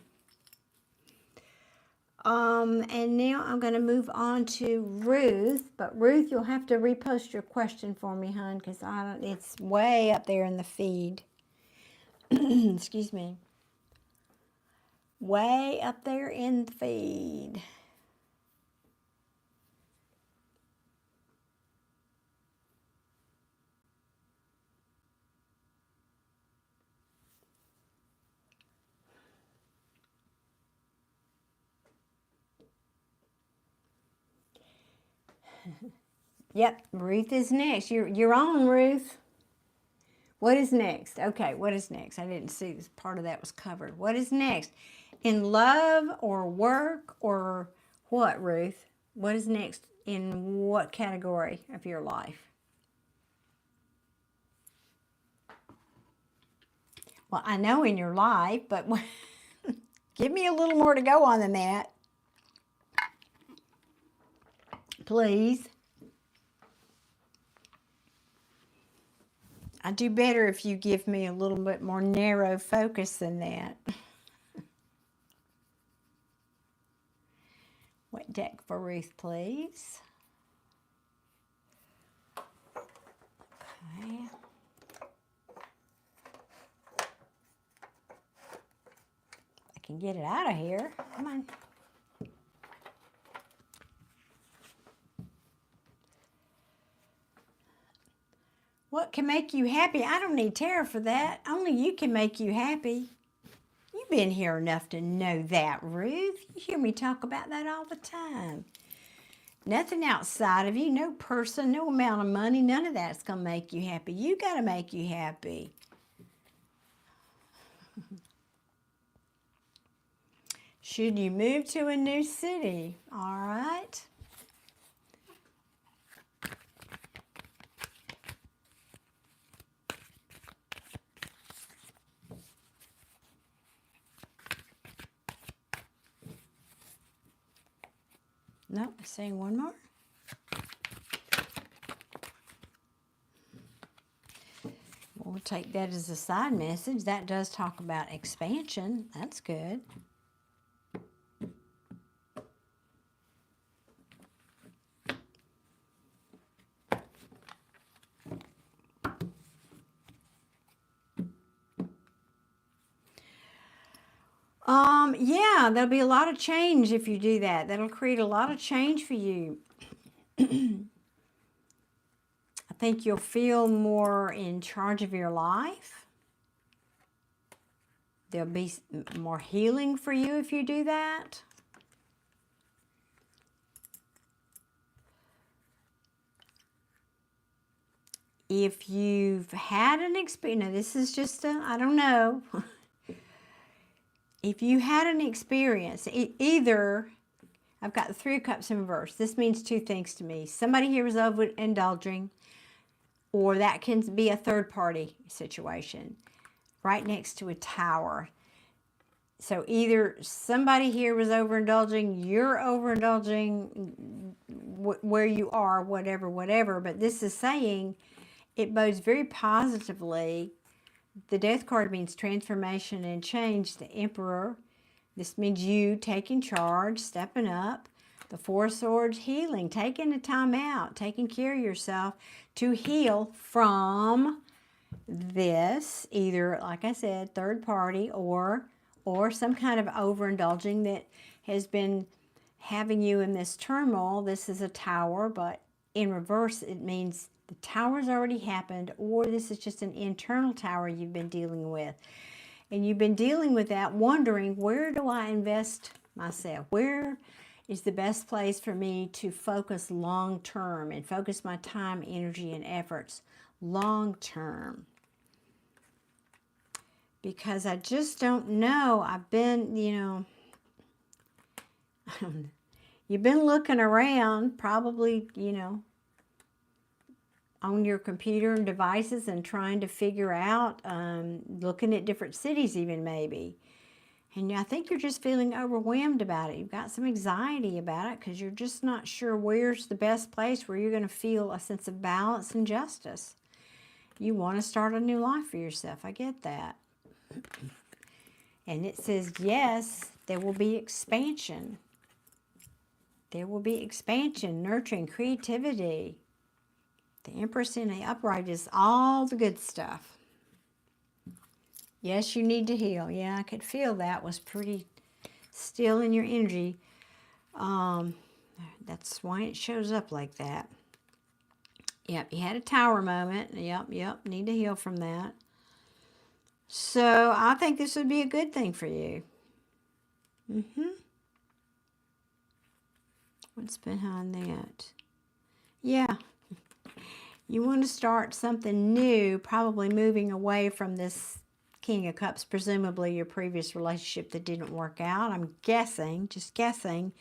And now I'm going to move on to Ruth. But Ruth, you'll have to repost your question for me, hon, because it's way up there in the feed. Excuse me. Way up there in the feed. Yep, Ruth is next. You're on, Ruth. What is next? Okay, what is next? I didn't see this. Part of that was covered. What is next? In love or work or what, Ruth? What is next in what category of your life? Well, I know in your life, but give me a little more to go on than that. Please. I do better if you give me a little bit more narrow focus than that. What deck for Ruth, please? Okay. I can get it out of here. Come on. What can make you happy? I don't need tarot for that. Only you can make you happy. You You've been here enough to know that, Ruth. You hear me talk about that all the time. Nothing outside of you, no person, no amount of money, none of that's going to make you happy. You got to make you happy. Should you move to a new city? All right. No, I'm saying one more. We'll take that as a side message. That does talk about expansion. That's good. Yeah, there'll be a lot of change if you do that. That'll create a lot of change for you. I think you'll feel more in charge of your life. There'll be more healing for you if you do that. If you've had an experience, now this is just I don't know. If you had an experience, either, I've got the Three of Cups in reverse. This means two things to me. Somebody here was overindulging, or that can be a third-party situation right next to a tower. So either somebody here was overindulging, you're overindulging where you are, whatever. But this is saying it bodes very positively. The Death card means transformation and change. The Emperor, this means you taking charge, stepping up. The Four of Swords, healing, taking the time out, taking care of yourself to heal from this, either, like I said, third party or some kind of overindulging that has been having you in this turmoil. This is a tower, but in reverse, it means the tower's already happened, or this is just an internal tower you've been dealing with. And you've been dealing with that, wondering, where do I invest myself? Where is the best place for me to focus long term and focus my time, energy, and efforts long term? Because I just don't know. I've been, you've been looking around, probably, on your computer and devices and trying to figure out, looking at different cities even maybe. And I think you're just feeling overwhelmed about it. You've got some anxiety about it because you're just not sure where's the best place where you're going to feel a sense of balance and justice. You want to start a new life for yourself. I get that. And it says, yes, there will be expansion. There will be expansion, nurturing, creativity. The Empress in the upright is all the good stuff. Yes, you need to heal. Yeah, I could feel that was pretty still in your energy. That's why it shows up like that. Yep, you had a tower moment. Yep, need to heal from that. So I think this would be a good thing for you. What's behind that? Yeah. You want to start something new, probably moving away from this King of Cups, presumably your previous relationship that didn't work out. I'm guessing, just guessing,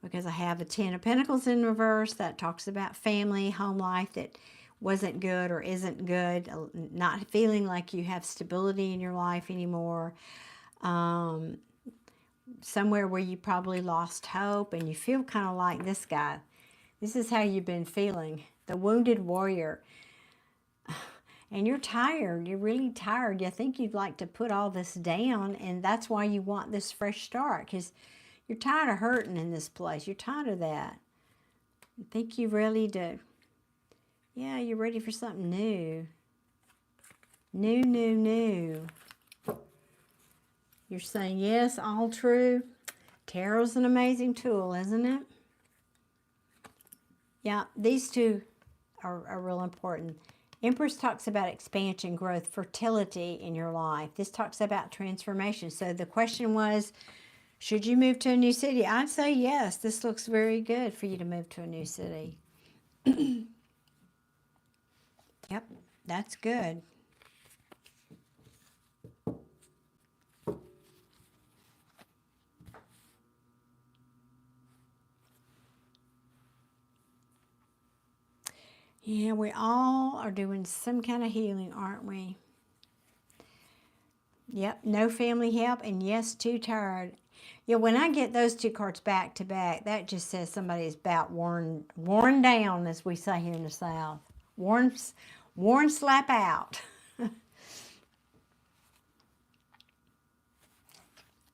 because I have a Ten of Pentacles in reverse. That talks about family, home life that wasn't good or isn't good, not feeling like you have stability in your life anymore. Somewhere where you probably lost hope and you feel kind of like this guy. This is how you've been feeling. The wounded warrior. And you're tired. You're really tired. You think you'd like to put all this down, and that's why you want this fresh start, because you're tired of hurting in this place. You're tired of that. You think you really do. Yeah, you're ready for something new. New. You're saying, yes, all true. Tarot's an amazing tool, isn't it? Yeah, these two are real important. Empress talks about expansion, growth, fertility in your life. This talks about transformation. So the question was, should you move to a new city? I'd say yes. This looks very good for you to move to a new city. Yep, that's good. Yeah, we all are doing some kind of healing, aren't we? Yep, no family help, and yes, too tired. Yeah, when I get those two cards back to back, that just says somebody is about worn down, as we say here in the South. Worn slap out.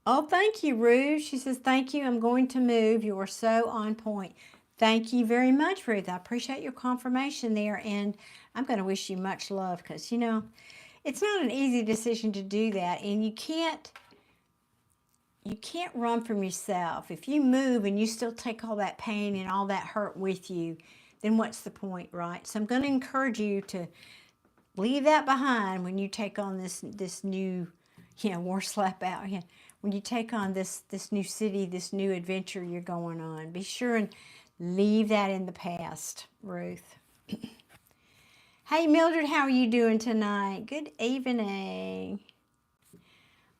Oh, thank you, Ruth. She says, thank you. I'm going to move. You are so on point. Thank you very much, Ruth. I appreciate your confirmation there, and I'm going to wish you much love because, you know, it's not an easy decision to do that, and you can't run from yourself. If you move and you still take all that pain and all that hurt with you, then what's the point, right? So I'm going to encourage you to leave that behind when you take on this new, you know, war slap out. Yeah. When you take on this new city, this new adventure you're going on, be sure and leave that in the past, Ruth. Hey, Mildred, how are you doing tonight? Good evening.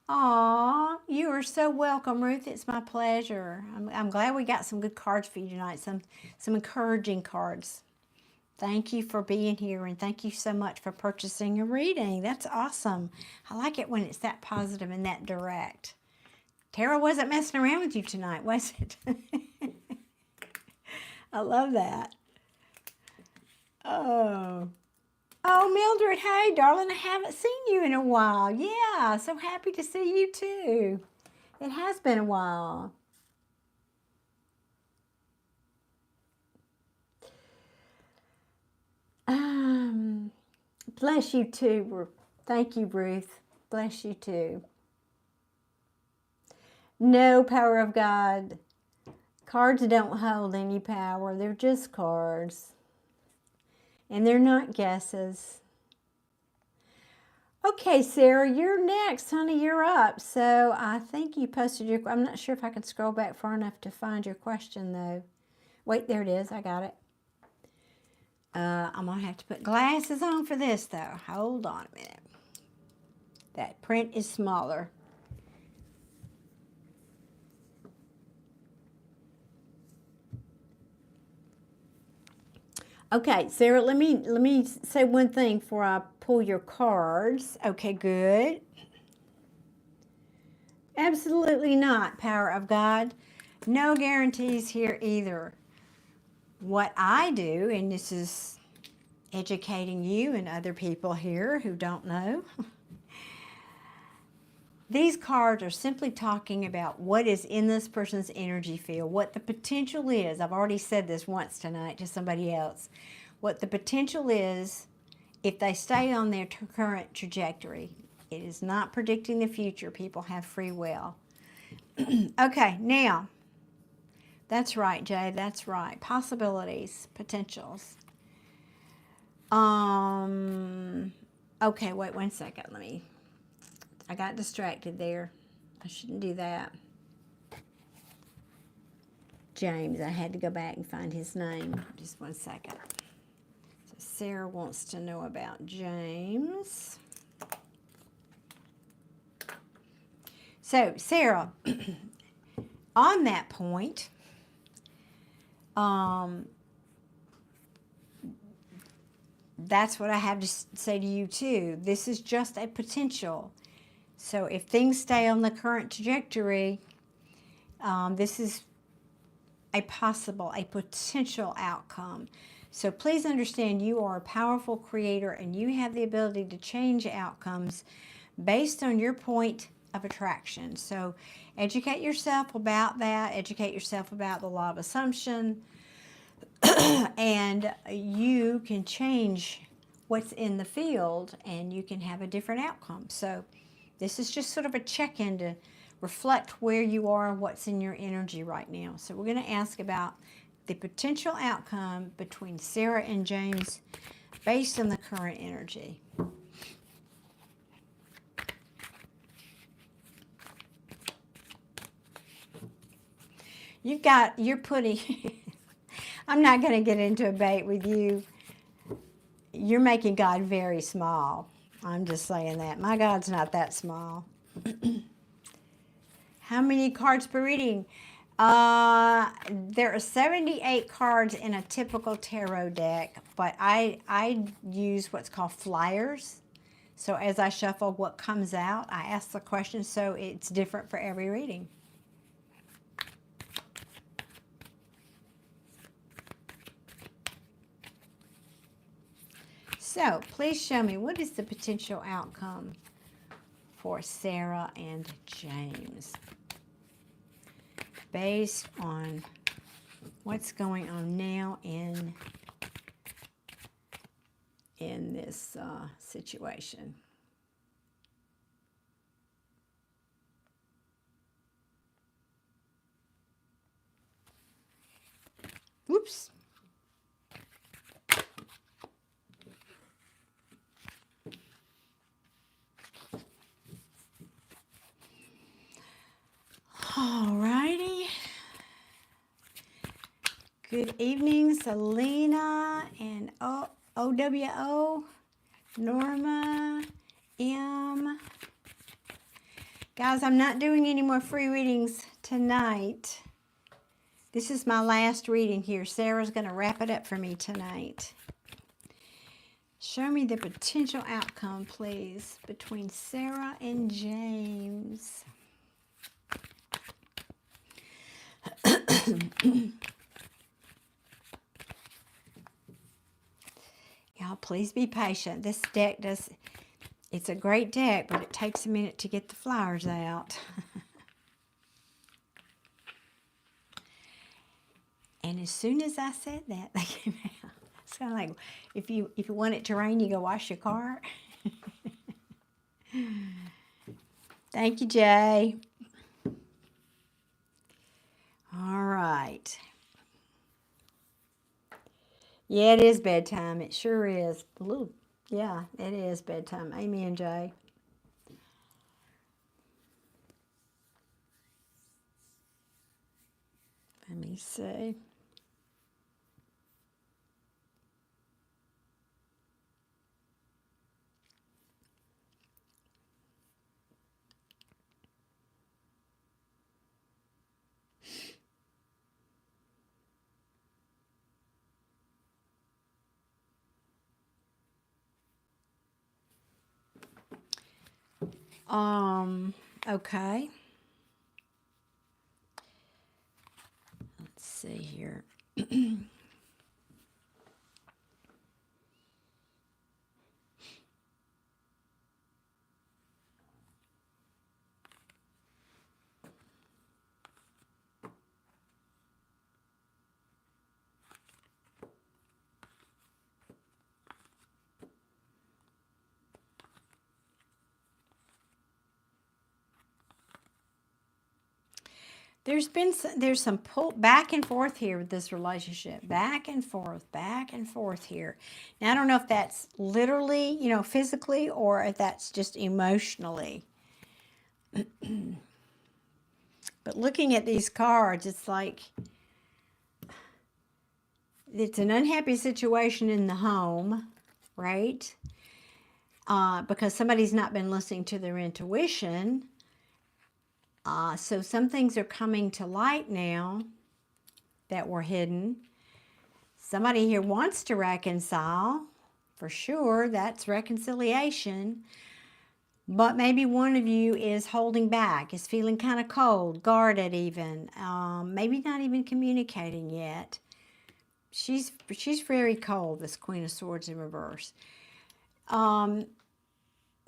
Aw, you are so welcome, Ruth. It's my pleasure. I'm glad we got some good cards for you tonight, some encouraging cards. Thank you for being here, and thank you so much for purchasing a reading. That's awesome. I like it when it's that positive and that direct. Tara wasn't messing around with you tonight, was it? I love that. Oh. Oh, Mildred, hey, darling, I haven't seen you in a while. Yeah, so happy to see you too. It has been a while. Bless you too. Thank you, Ruth. Bless you too. No, power of God. Cards don't hold any power. They're just cards. And they're not guesses. Okay, Sarah, you're next, honey. You're up. So I think you posted your... I'm not sure if I can scroll back far enough to find your question, though. Wait, there it is. I got it. I'm going to have to put glasses on for this, though. Hold on a minute. That print is smaller. Okay, Sarah, let me say one thing before I pull your cards. Okay, good. Absolutely not, power of God. No guarantees here either. What I do, and this is educating you and other people here who don't know, these cards are simply talking about what is in this person's energy field, what the potential is. I've already said this once tonight to somebody else. What the potential is if they stay on their current trajectory. It is not predicting the future. People have free will. Okay, now, that's right, Jay, that's right. Possibilities, potentials. Okay, wait 1 second. I got distracted there. I shouldn't do that. James, I had to go back and find his name. Just 1 second. So Sarah wants to know about James. So Sarah, on that point, that's what I have to say to you too. This is just a potential. So if things stay on the current trajectory, this is a potential outcome. So please understand you are a powerful creator and you have the ability to change outcomes based on your point of attraction. So educate yourself about that. Educate yourself about the law of assumption. And you can change what's in the field and you can have a different outcome. So this is just sort of a check-in to reflect where you are and what's in your energy right now. So we're going to ask about the potential outcome between Sarah and James based on the current energy. You're putting, I'm not going to get into a debate with you. You're making God very small. I'm just saying that. My God's not that small. How many cards per reading? There are 78 cards in a typical tarot deck, but I use what's called flyers. So as I shuffle what comes out, I ask the question, so it's different for every reading. So please show me, what is the potential outcome for Sarah and James based on what's going on now in this situation? Whoops. Alrighty. Good evening, Selena and OWO, Norma, M. Guys, I'm not doing any more free readings tonight. This is my last reading here. Sarah's going to wrap it up for me tonight. Show me the potential outcome, please, between Sarah and James. Y'all, please be patient. This deck it's a great deck, but it takes a minute to get the flowers out. And as soon as I said that, they came out. It's kind of like, if you want it to rain, you go wash your car. Thank you, Jay. All right. Yeah, it is bedtime. It sure is. Yeah, it is bedtime. Amen, Jay. Let me see. Okay. Let's see here. There's some pull back and forth here with this relationship, back and forth here. Now I don't know if that's literally, physically, or if that's just emotionally. But looking at these cards, it's like it's an unhappy situation in the home, right? Because somebody's not been listening to their intuition. So some things are coming to light now that were hidden. Somebody here wants to reconcile, for sure. That's reconciliation. But maybe one of you is holding back, is feeling kind of cold, guarded even. Maybe not even communicating yet. She's very cold, this Queen of Swords in reverse.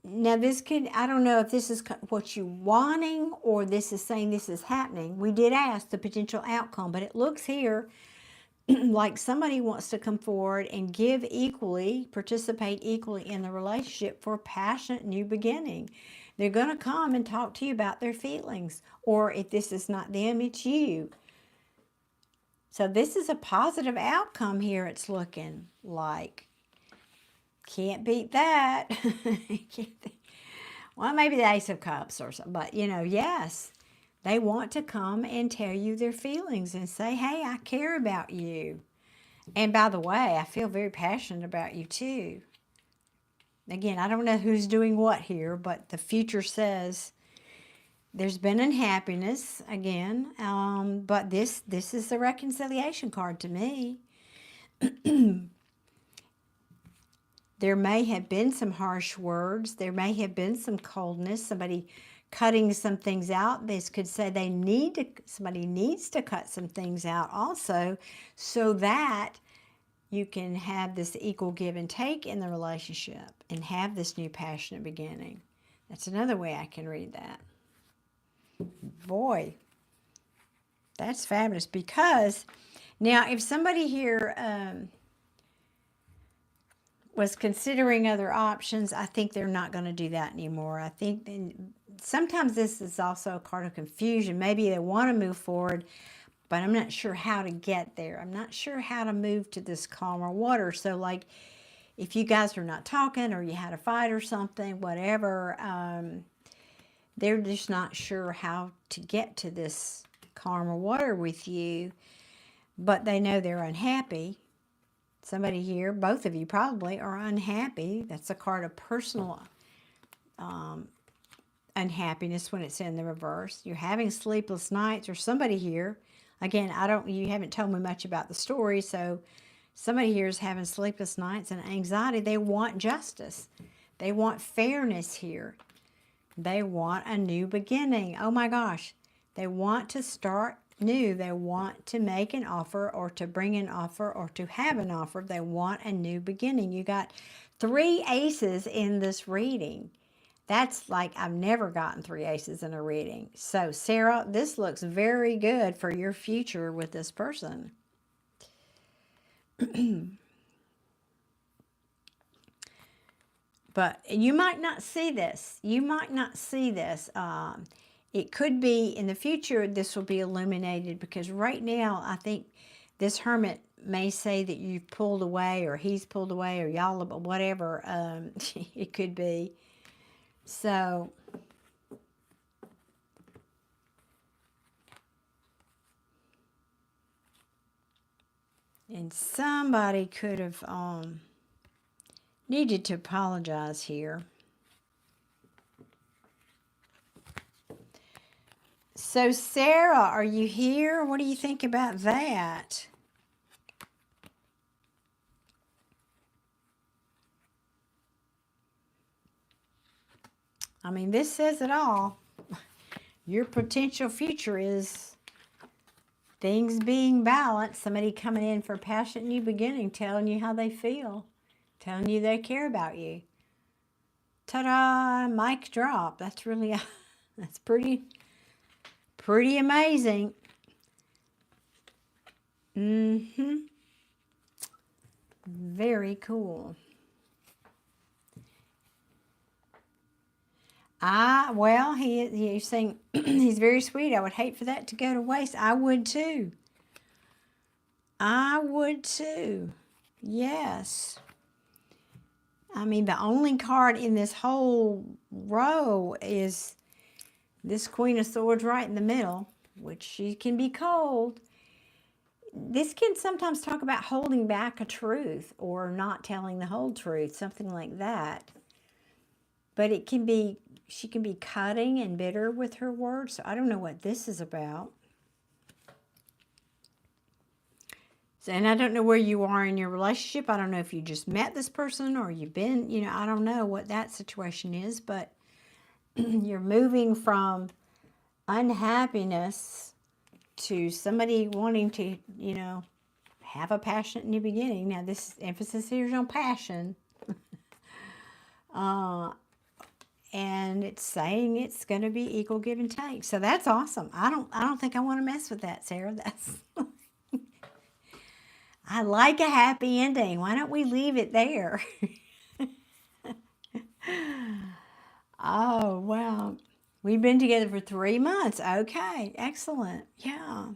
Now this could, I don't know if this is what you're wanting or this is saying this is happening. We did ask the potential outcome, but it looks here like somebody wants to come forward and give equally, participate equally in the relationship for a passionate new beginning. They're going to come and talk to you about their feelings, or if this is not them, it's you. So this is a positive outcome here, it's looking like. Can't beat that. Well, maybe the Ace of Cups or something. But, yes, they want to come and tell you their feelings and say, hey, I care about you. And by the way, I feel very passionate about you too. Again, I don't know who's doing what here, but the future says there's been unhappiness again. But this is the reconciliation card to me. There may have been some harsh words. There may have been some coldness. Somebody cutting some things out. This could say somebody needs to cut some things out also, so that you can have this equal give and take in the relationship and have this new passionate beginning. That's another way I can read that. Boy, that's fabulous. Because now if somebody here was considering other options, I think they're not going to do that anymore. I think sometimes this is also a card of confusion. Maybe they want to move forward, but I'm not sure how to get there. I'm not sure how to move to this calmer water. So like if you guys are not talking or you had a fight or something, whatever, they're just not sure how to get to this calmer water with you, but they know they're unhappy. Somebody here, both of you probably, are unhappy. That's a card of personal unhappiness when it's in the reverse. You're having sleepless nights, or somebody here, again, you haven't told me much about the story, so somebody here is having sleepless nights and anxiety. They want justice. They want fairness here. They want a new beginning. Oh my gosh. They want to start new. They want to make an offer or to bring an offer or to have an offer. They want a new beginning. You got 3 aces in this reading. That's like, I've never gotten 3 aces in a reading. So Sarah, this looks very good for your future with this person. But you might not see this. You might not see this. It could be in the future this will be illuminated, because right now I think this hermit may say that you've pulled away or he's pulled away or y'all, whatever it could be. So and somebody could have needed to apologize here. So Sarah, are you here? What do you think about that? I mean, this says it all. Your potential future is things being balanced, somebody coming in for a passionate new beginning, telling you how they feel, telling you they care about you. Ta-da, mic drop. That's really, that's pretty amazing. Very cool. Well, he's saying he's very sweet. I would hate for that to go to waste. I would too. I would too. Yes. I mean, the only card in this whole row is this Queen of Swords right in the middle, which she can be cold. This can sometimes talk about holding back a truth or not telling the whole truth, something like that. But it can be, she can be cutting and bitter with her words. So I don't know what this is about. So, and I don't know where you are in your relationship. I don't know if you just met this person or you've been, I don't know what that situation is. But you're moving from unhappiness to somebody wanting to, have a passionate new beginning. Now, this emphasis here is on passion. And it's saying it's going to be equal give and take. So that's awesome. I don't think I want to mess with that, Sarah. That's I like a happy ending. Why don't we leave it there? Oh, wow. We've been together for 3 months. Okay, excellent. Yeah.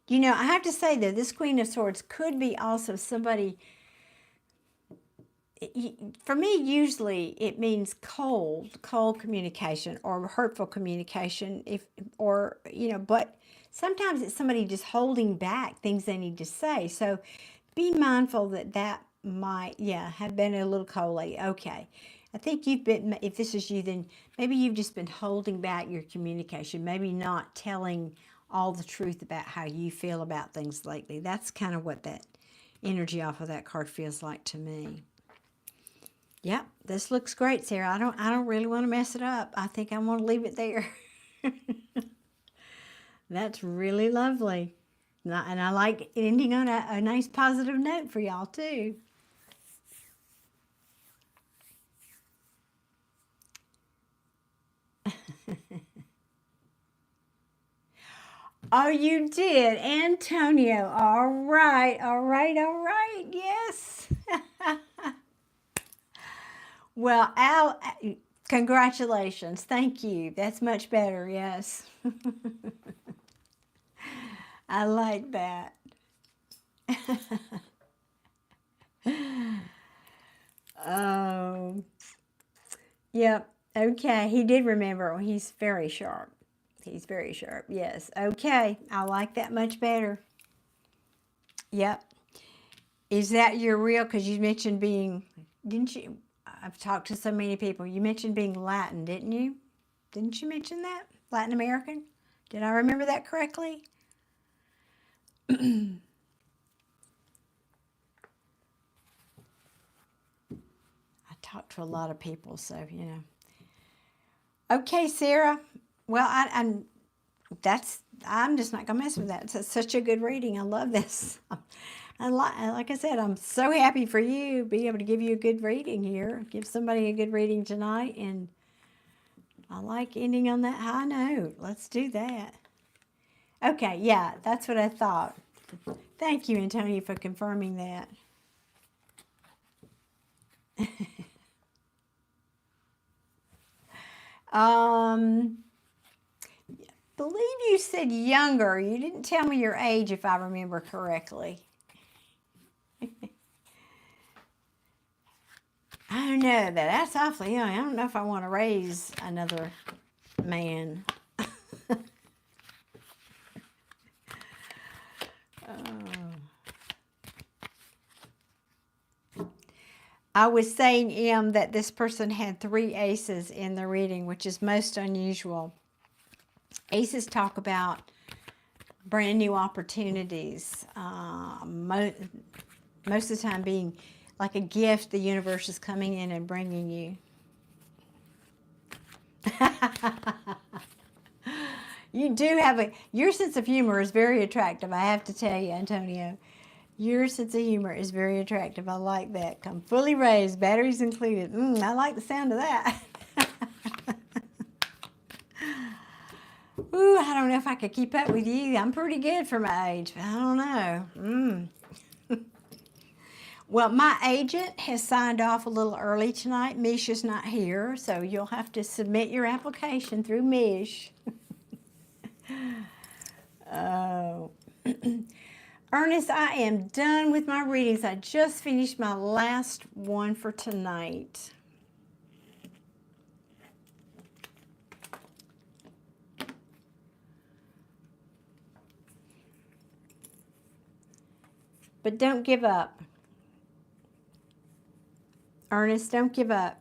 You know, I have to say though, this Queen of Swords could be also somebody, for me, usually it means cold communication or hurtful communication, or, you know, but sometimes it's somebody just holding back things they need to say. So be mindful that that might, yeah, have been a little coldy. Okay. I think you've been, if this is you, then maybe you've just been holding back your communication, maybe not telling all the truth about how you feel about things lately. That's kind of what that energy off of that card feels like to me. Yep, this looks great, Sarah. I don't really want to mess it up. I think I want to leave it there. That's really lovely. And I like ending on a nice positive note for y'all too. Oh, you did, Antonio. All right, all right, all right. Yes. Well, Al, congratulations. Thank you. That's much better. Yes. I like that. Oh, yep. Okay. He did remember. He's very sharp. He's very sharp. Yes. Okay. I like that much better. Yep. Is that your real? Because you mentioned being, didn't you? I've talked to so many people. You mentioned being Latin, didn't you? Didn't you mention that? Latin American? Did I remember that correctly? I talked to a lot of people, so, you know. Okay, Sarah. Well, I'm just not gonna mess with that. It's such a good reading. I love this. Like I said, I'm so happy for you, be able to give you a good reading here. Give somebody a good reading tonight, and I like ending on that high note. Let's do that. Okay, yeah, that's what I thought. Thank you, Antonio, for confirming that. Um, believe you said younger. You didn't tell me your age, if I remember correctly. I don't know that. That's awfully young. I don't know if I want to raise another man. I was saying, that this person had 3 aces in the reading, which is most unusual. Aces talk about brand new opportunities. Most of the time being like a gift the universe is coming in and bringing you. You do have your sense of humor is very attractive, I have to tell you, Antonio. Your sense of humor is very attractive. I like that. Come fully raised, batteries included. I like the sound of that. Ooh, I don't know if I could keep up with you. I'm pretty good for my age, but I don't know. Well, my agent has signed off a little early tonight. Misha's not here, so you'll have to submit your application through Mish. Oh. Ernest, I am done with my readings. I just finished my last one for tonight. But don't give up. Ernest, don't give up.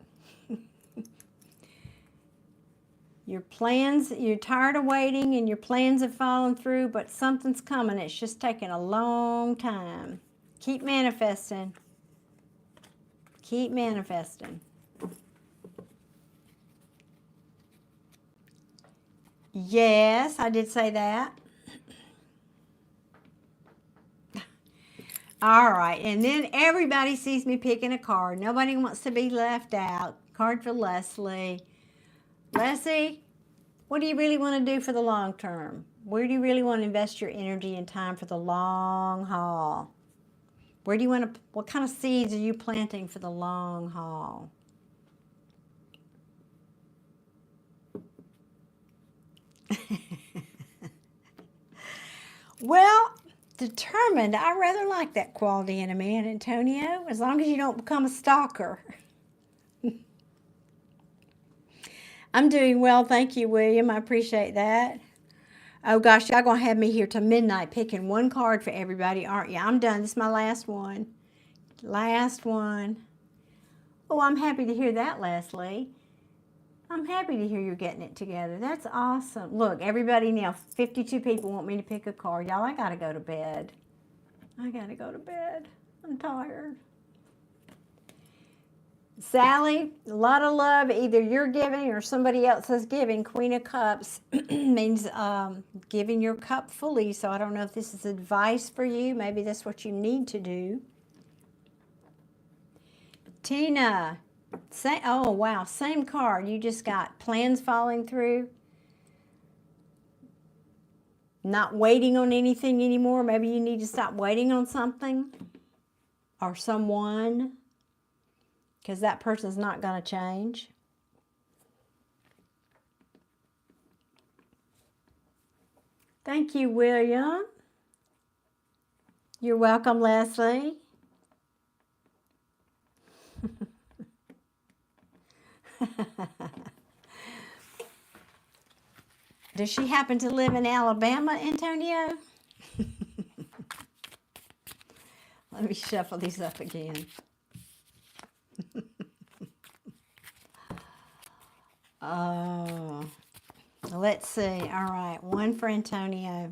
Your plans, you're tired of waiting and your plans have fallen through, but something's coming. It's just taking a long time. Keep manifesting. Keep manifesting. Yes, I did say that. All right, and then everybody sees me picking a card. Nobody wants to be left out. Card for Leslie. Leslie, what do you really want to do for the long term? Where do you really want to invest your energy and time for the long haul? Where do you want to, what kind of seeds are you planting for the long haul? Well, determined. I rather like that quality in a man, Antonio, as long as you don't become a stalker. I'm doing well, thank you, William. I appreciate that. Oh gosh, y'all gonna have me here till midnight picking one card for everybody, aren't you? I'm done. This is my last one. Last one. Oh, I'm happy to hear that, Leslie. I'm happy to hear you're getting it together. That's awesome. Look, everybody now, 52 people want me to pick a card. Y'all, I gotta go to bed. I gotta go to bed. I'm tired. Sally, a lot of love. Either you're giving or somebody else is giving. Queen of Cups means giving your cup fully. So I don't know if this is advice for you. Maybe that's what you need to do. Tina, oh wow, same card. You just got plans falling through. Not waiting on anything anymore. Maybe you need to stop waiting on something or someone, because that person's not going to change. Thank you, William. You're welcome, Leslie. Does she happen to live in Alabama, Antonio? Let me shuffle these up again. Oh, let's see. All right, one for Antonio.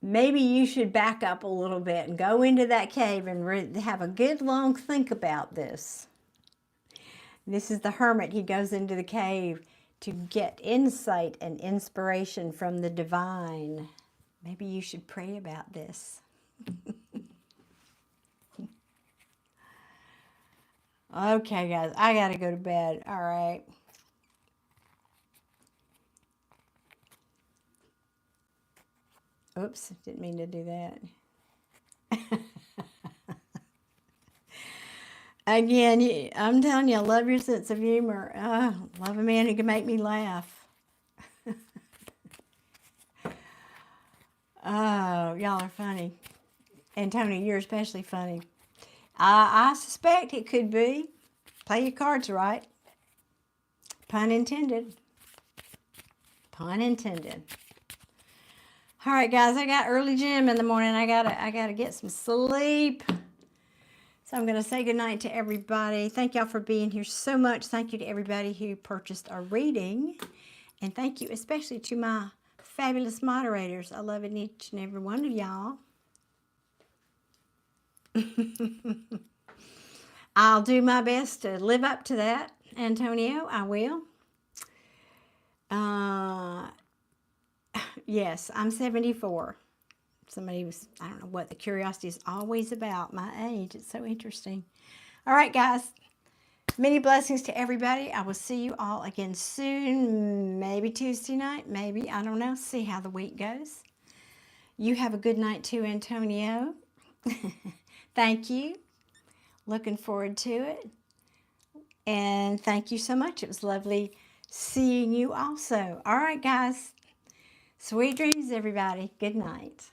Maybe you should back up a little bit and go into that cave and have a good long think about this. This is the hermit. He goes into the cave to get insight and inspiration from the divine. Maybe you should pray about this. Okay, guys, I got to go to bed. All right. Oops, didn't mean to do that. Again, I'm telling you, I love your sense of humor. Love a man who can make me laugh. Oh, y'all are funny. And Tony, you're especially funny. I suspect it could be. Play your cards right. Pun intended. Pun intended. All right, guys, I got early gym in the morning. I gotta get some sleep. So I'm gonna say goodnight to everybody. Thank y'all for being here so much. Thank you to everybody who purchased our reading. And thank you especially to my fabulous moderators. I love each and every one of y'all. I'll do my best to live up to that, Antonio. I will. Yes, I'm 74. Somebody was, I don't know what the curiosity is always about, my age. It's so interesting. All right, guys. Many blessings to everybody. I will see you all again soon. Maybe Tuesday night. Maybe. I don't know. See how the week goes. You have a good night too, Antonio. Thank you. Looking forward to it. And thank you so much. It was lovely seeing you also. All right, guys. Sweet dreams, everybody. Good night.